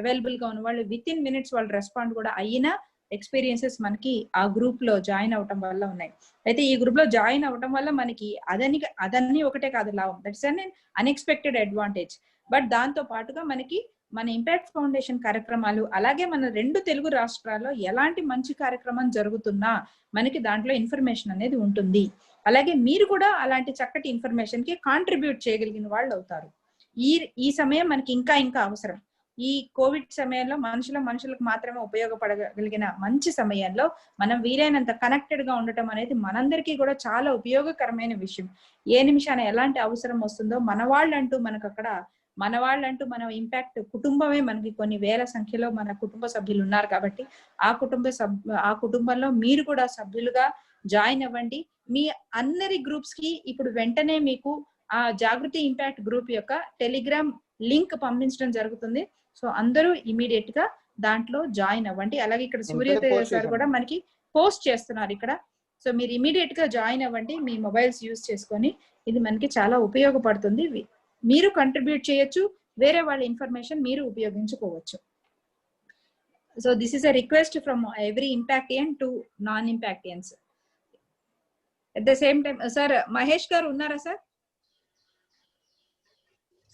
అవైలబుల్ గా ఉన్న వాళ్ళు విత్ ఇన్ మినిట్స్ వాళ్ళు రెస్పాండ్ కూడా అయినా ఎక్స్పీరియన్సెస్ మనకి ఆ గ్రూప్ లో జాయిన్ అవటం వల్ల ఉన్నాయి. అయితే ఈ గ్రూప్ లో జాయిన్ అవటం వల్ల మనకి అదన్నీ ఒకటే కాదు లాభం, that's an unexpected advantage. But దాంతో పాటుగా మనకి మన ఇంపాక్ట్ ఫౌండేషన్ కార్యక్రమాలు, అలాగే మన 2 తెలుగు రాష్ట్రాల్లో ఎలాంటి మంచి కార్యక్రమం జరుగుతున్నా మనకి దాంట్లో ఇన్ఫర్మేషన్ అనేది ఉంటుంది. అలాగే మీరు కూడా అలాంటి చక్కటి ఇన్ఫర్మేషన్ కి కాంట్రిబ్యూట్ చేయగలిగిన వాళ్ళు అవుతారు. ఈ సమయం మనకి ఇంకా అవసరం. ఈ కోవిడ్ సమయంలో మనుషులకు మాత్రమే ఉపయోగపడగలిగిన మంచి సమయంలో మనం వీలైనంత కనెక్టెడ్ గా ఉండటం అనేది మనందరికీ కూడా చాలా ఉపయోగకరమైన విషయం. ఏ నిమిషాన ఎలాంటి అవసరం వస్తుందో మన వాళ్ళంటూ మన ఇంపాక్ట్ కుటుంబమే మనకి కొన్ని వేల సంఖ్యలో మన కుటుంబ సభ్యులు ఉన్నారు కాబట్టి ఆ కుటుంబంలో మీరు కూడా సభ్యులుగా జాయిన్ అవ్వండి. మీ అందరి గ్రూప్స్ కి ఇప్పుడు వెంటనే మీకు ఆ జాగృతి ఇంపాక్ట్ గ్రూప్ యొక్క టెలిగ్రామ్ లింక్ పంపించడం జరుగుతుంది. సో అందరూ ఇమీడియట్ గా దాంట్లో జాయిన్ అవ్వండి. అలాగే ఇక్కడ సూర్య సార్ కూడా మనకి పోస్ట్ చేస్తున్నారు ఇక్కడ. సో మీరు ఇమీడియట్ గా జాయిన్ అవ్వండి మీ మొబైల్స్ యూజ్ చేసుకొని. ఇది మనకి చాలా ఉపయోగపడుతుంది. మీరు కంట్రిబ్యూట్ చేయొచ్చు, వేరే వాళ్ళ ఇన్ఫర్మేషన్ మీరు ఉపయోగించుకోవచ్చు. So this is a request from every impactian to non impactians. At the same time sir Mahesh garu ఉన్నారా సార్?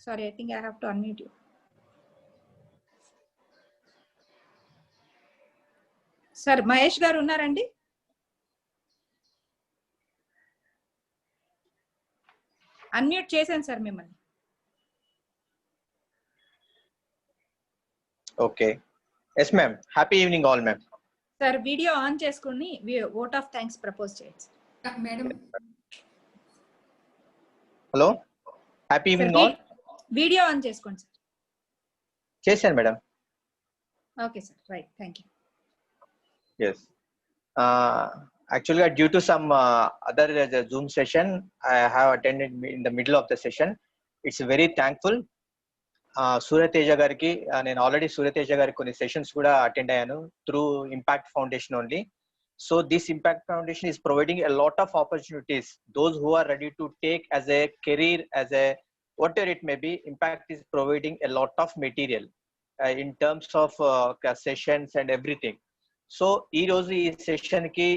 Sorry, I think I have to unmute you. Sir, Mahesh garu ఉన్నారండి? అన్మ్యూట్ చేశాను సార్ మిమ్మల్ని. Okay. yes ma'am. Happy evening all ma'am. Sir video on చేసుకొని vote of thanks propose చేయండి madam. Hello, happy evening all. Video on చేసుకోండి sir. చేశాను madam. Okay sir, right, thank you. yes actually due to some other Zoom session I have attended in the middle of the session. It's very thankful Surya Teja gariki. నేను already Surya Teja గారికి కొన్ని sessions కూడా attend అయ్యాను through Impact Foundation only. So this Impact Foundation is providing a lot of opportunities. Those who are ready to take as a career, as a whatever it may be, Impact is providing a lot of material in terms of sessions and everything. So ee roju ee session ki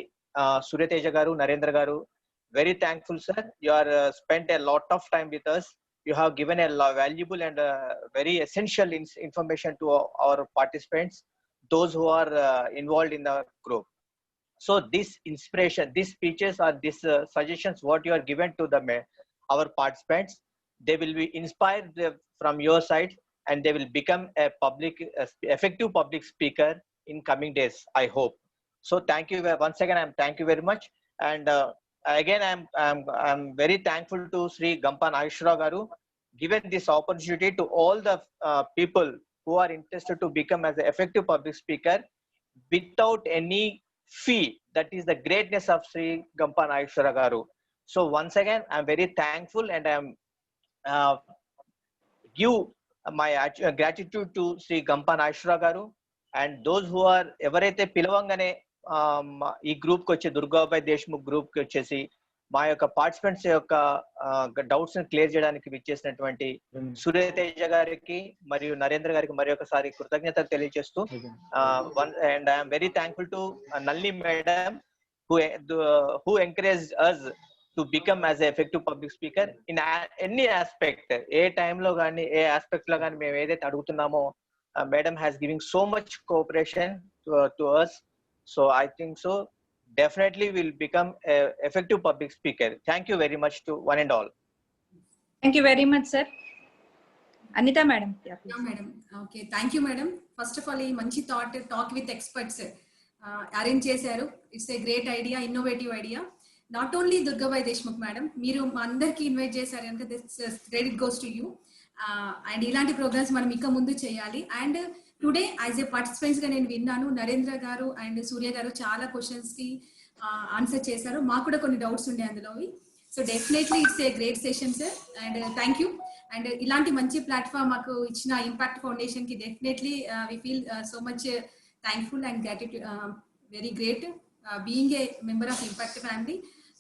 Surya Teja garu, Narendra garu, very thankful sir. You are spent a lot of time with us. You have given a valuable and very essential information to our participants, those who are involved in the group. So this inspiration, these speeches or these suggestions what you are given to our participants, they will be inspired from your side and they will become a effective public speaker in coming days, I hope. So thank you once again. Thank you very much. And again I'm very thankful to Sri Gampa Nageswara garu, given this opportunity to all the people who are interested to become as an effective public speaker without any fee. That is the greatness of Sri Gampa Nageswara garu. So once again I'm very thankful and I'm give my gratitude to Sri Gampa Nageswara garu and those who are ఎవరైతే పిలవంగానే ఈ group కి వచ్చే Durgabai Deshmukh group కి వచ్చేసి మా యొక్క participants యొక్క doubts ని క్లియర్ చేయడానికి విచ్చేసినటువంటి సూర్యతేజ గారికి మరియు నరేంద్ర గారికి మరి ఒకసారి కృతజ్ఞతలు తెలియజేస్తూ and I'm very thankful to నల్లి madam who encouraged us to become as an effective public speaker in any aspect. ఏ టైంలో కానీ ఏ ఆస్పెక్ట్ లో కానీ మేము ఏదైతే అడుగుతున్నామో madam has giving so much cooperation to us. So I think so definitely will become a effective public speaker. Thank you very much to one and all. Thank you very much, sir. Anita madam. Yeah, madam. Okay, thank you madam. First of all, ఈ మంచి talk with experts arrange చేశారు. It's a great idea, innovative idea. Not only Durgabai Deshmukh madam, మీరు మా అందరికి invite చేశారు కనుక this credit goes to you. And ఇలాంటి programmes మనం ఇంకా ముందు చేయాలి. And today as a participants గా నేను విన్నాను, నరేంద్ర గారు అండ్ సూర్య గారు చాలా క్వశ్చన్స్ కి ఆన్సర్ చేశారు. మాకు కూడా కొన్ని డౌట్స్ ఉండే అందులో. So definitely it's a great session sir, and thank you. And ఇలాంటి మంచి ప్లాట్ఫామ్ మాకు ఇచ్చిన ఇంపాక్ట్ ఫౌండేషన్ కి definitely we feel so much thankful and gratitude, very great being a member of Impact family.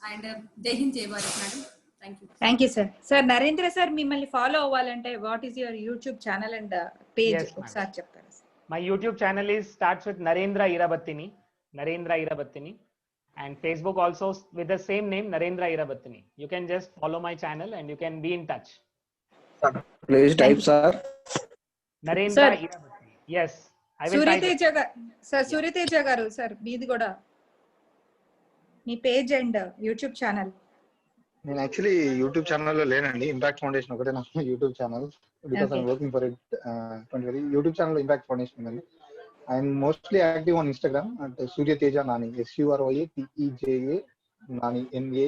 And Jai Hind, Jai Bharat madam. Thank you sir. Sir Narendra sir, mimmalni follow avvalante what is your YouTube channel and page okkar cheptara sir? My YouTube channel starts with Narendra Irabattini, and Facebook also with the same name, Narendra Irabattini. You can just follow my channel and you can be in touch. Please type sir. Narendra Irabattini. Yes. Suryateja garu sir, మీది కూడా మీ page and YouTube channel. నేను actually YouTube ఛానల్లో లేనండి. Impact foundation ఒకటే నా YouTube channel, because I'm working for it. YouTube channel impact foundation ఉందండి. I'm mostly active on Instagram అంటే Suryateja Nani, SURYTEJA Nani, NANI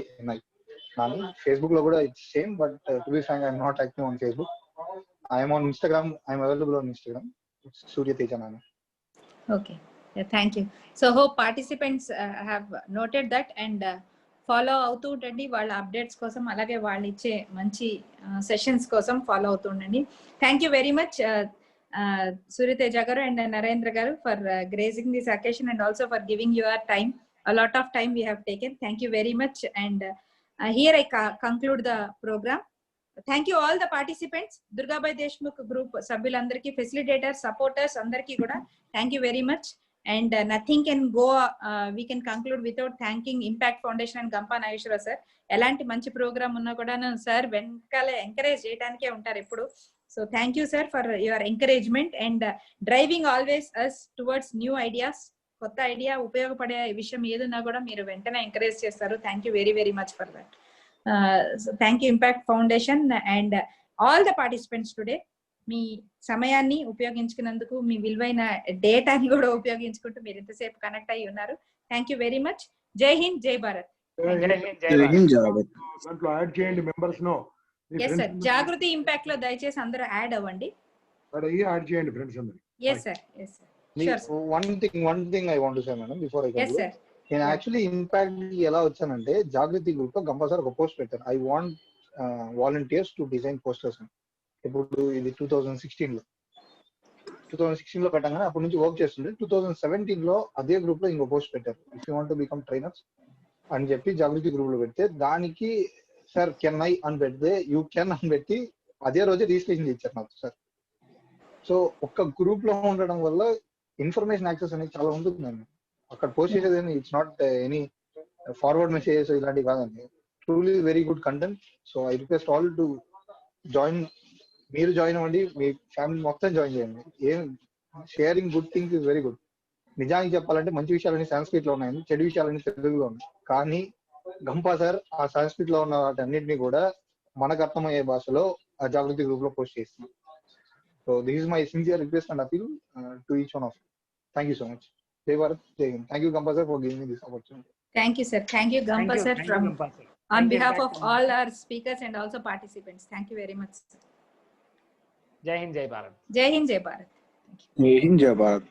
Nani. Facebook లో కూడా it's same, but to be frank I'm not active on Facebook. I'm on Instagram, I'm available on Instagram. Suryateja Nani. Okay, yeah, thank you. So hope participants have noted that and follow అవుతూ ఉండండి వాళ్ళ updates కోసం, అలాగే వాళ్ళు ఇచ్చే మంచి sessions కోసం follow అవుతూ ఉండండి. Thank you very much Suryateja garu and Narendra garu for gracing this occasion and also for giving your time. A lot of time we have taken. Thank you very much. And here I conclude the program. Thank you all the participants, Durgabai Deshmukh group sabhyulandariki, facilitators, supporters andariki kuda thank you very much. And nothing can go we can conclude without thanking Impact Foundation and Gampa Nageshwara sir. Elanti manchi program unna kuda sir venkale encourage cheyadanike untaru eppudu. So thank you sir for your encouragement and driving always us towards new ideas. కొత్త idea ఉపయోగపడే విషయం ఏదన్నా కూడా మీరు వెంటనే encourage చేస్తారు. Thank you very very much for that. So thank you Impact Foundation and all the participants today. మీ సమయాన్ని ఉపయోగించుకున్నందుకు, మీ విలువైన డేటాని కూడా ఉపయోగించుకుంటూ మీరు ఇంతసేపు కనెక్ట్ అయ్యి ఉన్నారు. Thank you very much. జై హింద్, జై Bharat. Yes sir, Jagruti impact లో దయచేసి అందరూ యాడ్ అవ్వండి. Yes sir, yes sir. One thing I want to say, madam, before I conclude. Yes sir. నేను యాక్చువల్లీ ఇంపాక్ట్ ఎలా వచ్చానంటే జాగృతి గ్రూప్ లో కంపల్సరీ ఒక పోస్ట్ పెట్టాను. I want volunteers to design posters. ఇప్పుడు ఇది 2016 లో పెట్టగానే అప్పటి నుంచి వర్క్ చేస్తుండే. 2017 లో అదే గ్రూప్ లో ఇంకో పోస్ట్ పెట్టారు, if you want to become trainers అని చెప్పి జాగృతి గ్రూప్ లో పెడితే దానికి సార్ కెన్ ఐ అని పెడితే యూ కెన్ అని పెట్టి అదే రోజే రిజిస్ట్రేషన్ చేశారు నాకు సార్. సో ఒక్క గ్రూప్ లో ఉండడం వల్ల ఇన్ఫర్మేషన్ యాక్సెస్ అనేది చాలా ఉంటుందండి. అక్కడ పోస్ట్ చేసేది it's not any forward messages ఇలాంటివి కాదండి. Truly very good content. So I request all to join. మీరు జాయిన్ అవ్వండి, మీ ఫ్యామిలీ మొత్తం జాయిన్ చేయండి. ఏం sharing good things is very good. నిజానికి చెప్పాలంటే మంచి విషయాలన్నీ సంస్కృతిలో ఉన్నాయండి, చెడు విషయాలన్నీ తెలుగులో ఉన్నాయి. కానీ గంపా సార్ ఆ సంస్కృతిలో ఉన్న వాటన్నిటిని కూడా మనకు అర్థమయ్యే భాషలో ఆ జాగృతి గ్రూప్ లో పోస్ట్ చేస్తున్నాం. So this is my sincere request and appeal to each one of. Thank you so much. Jai Bharat, Jai Hind. Thank you Gampa sir for giving me this opportunity. Thank you sir. Thank you Gampa sir from on behalf of all our speakers and also participants. Thank you very much sir. Jai Hind, Jai Bharat. Jai Hind, Jai Bharat. Jai Hind, Jai Bharat.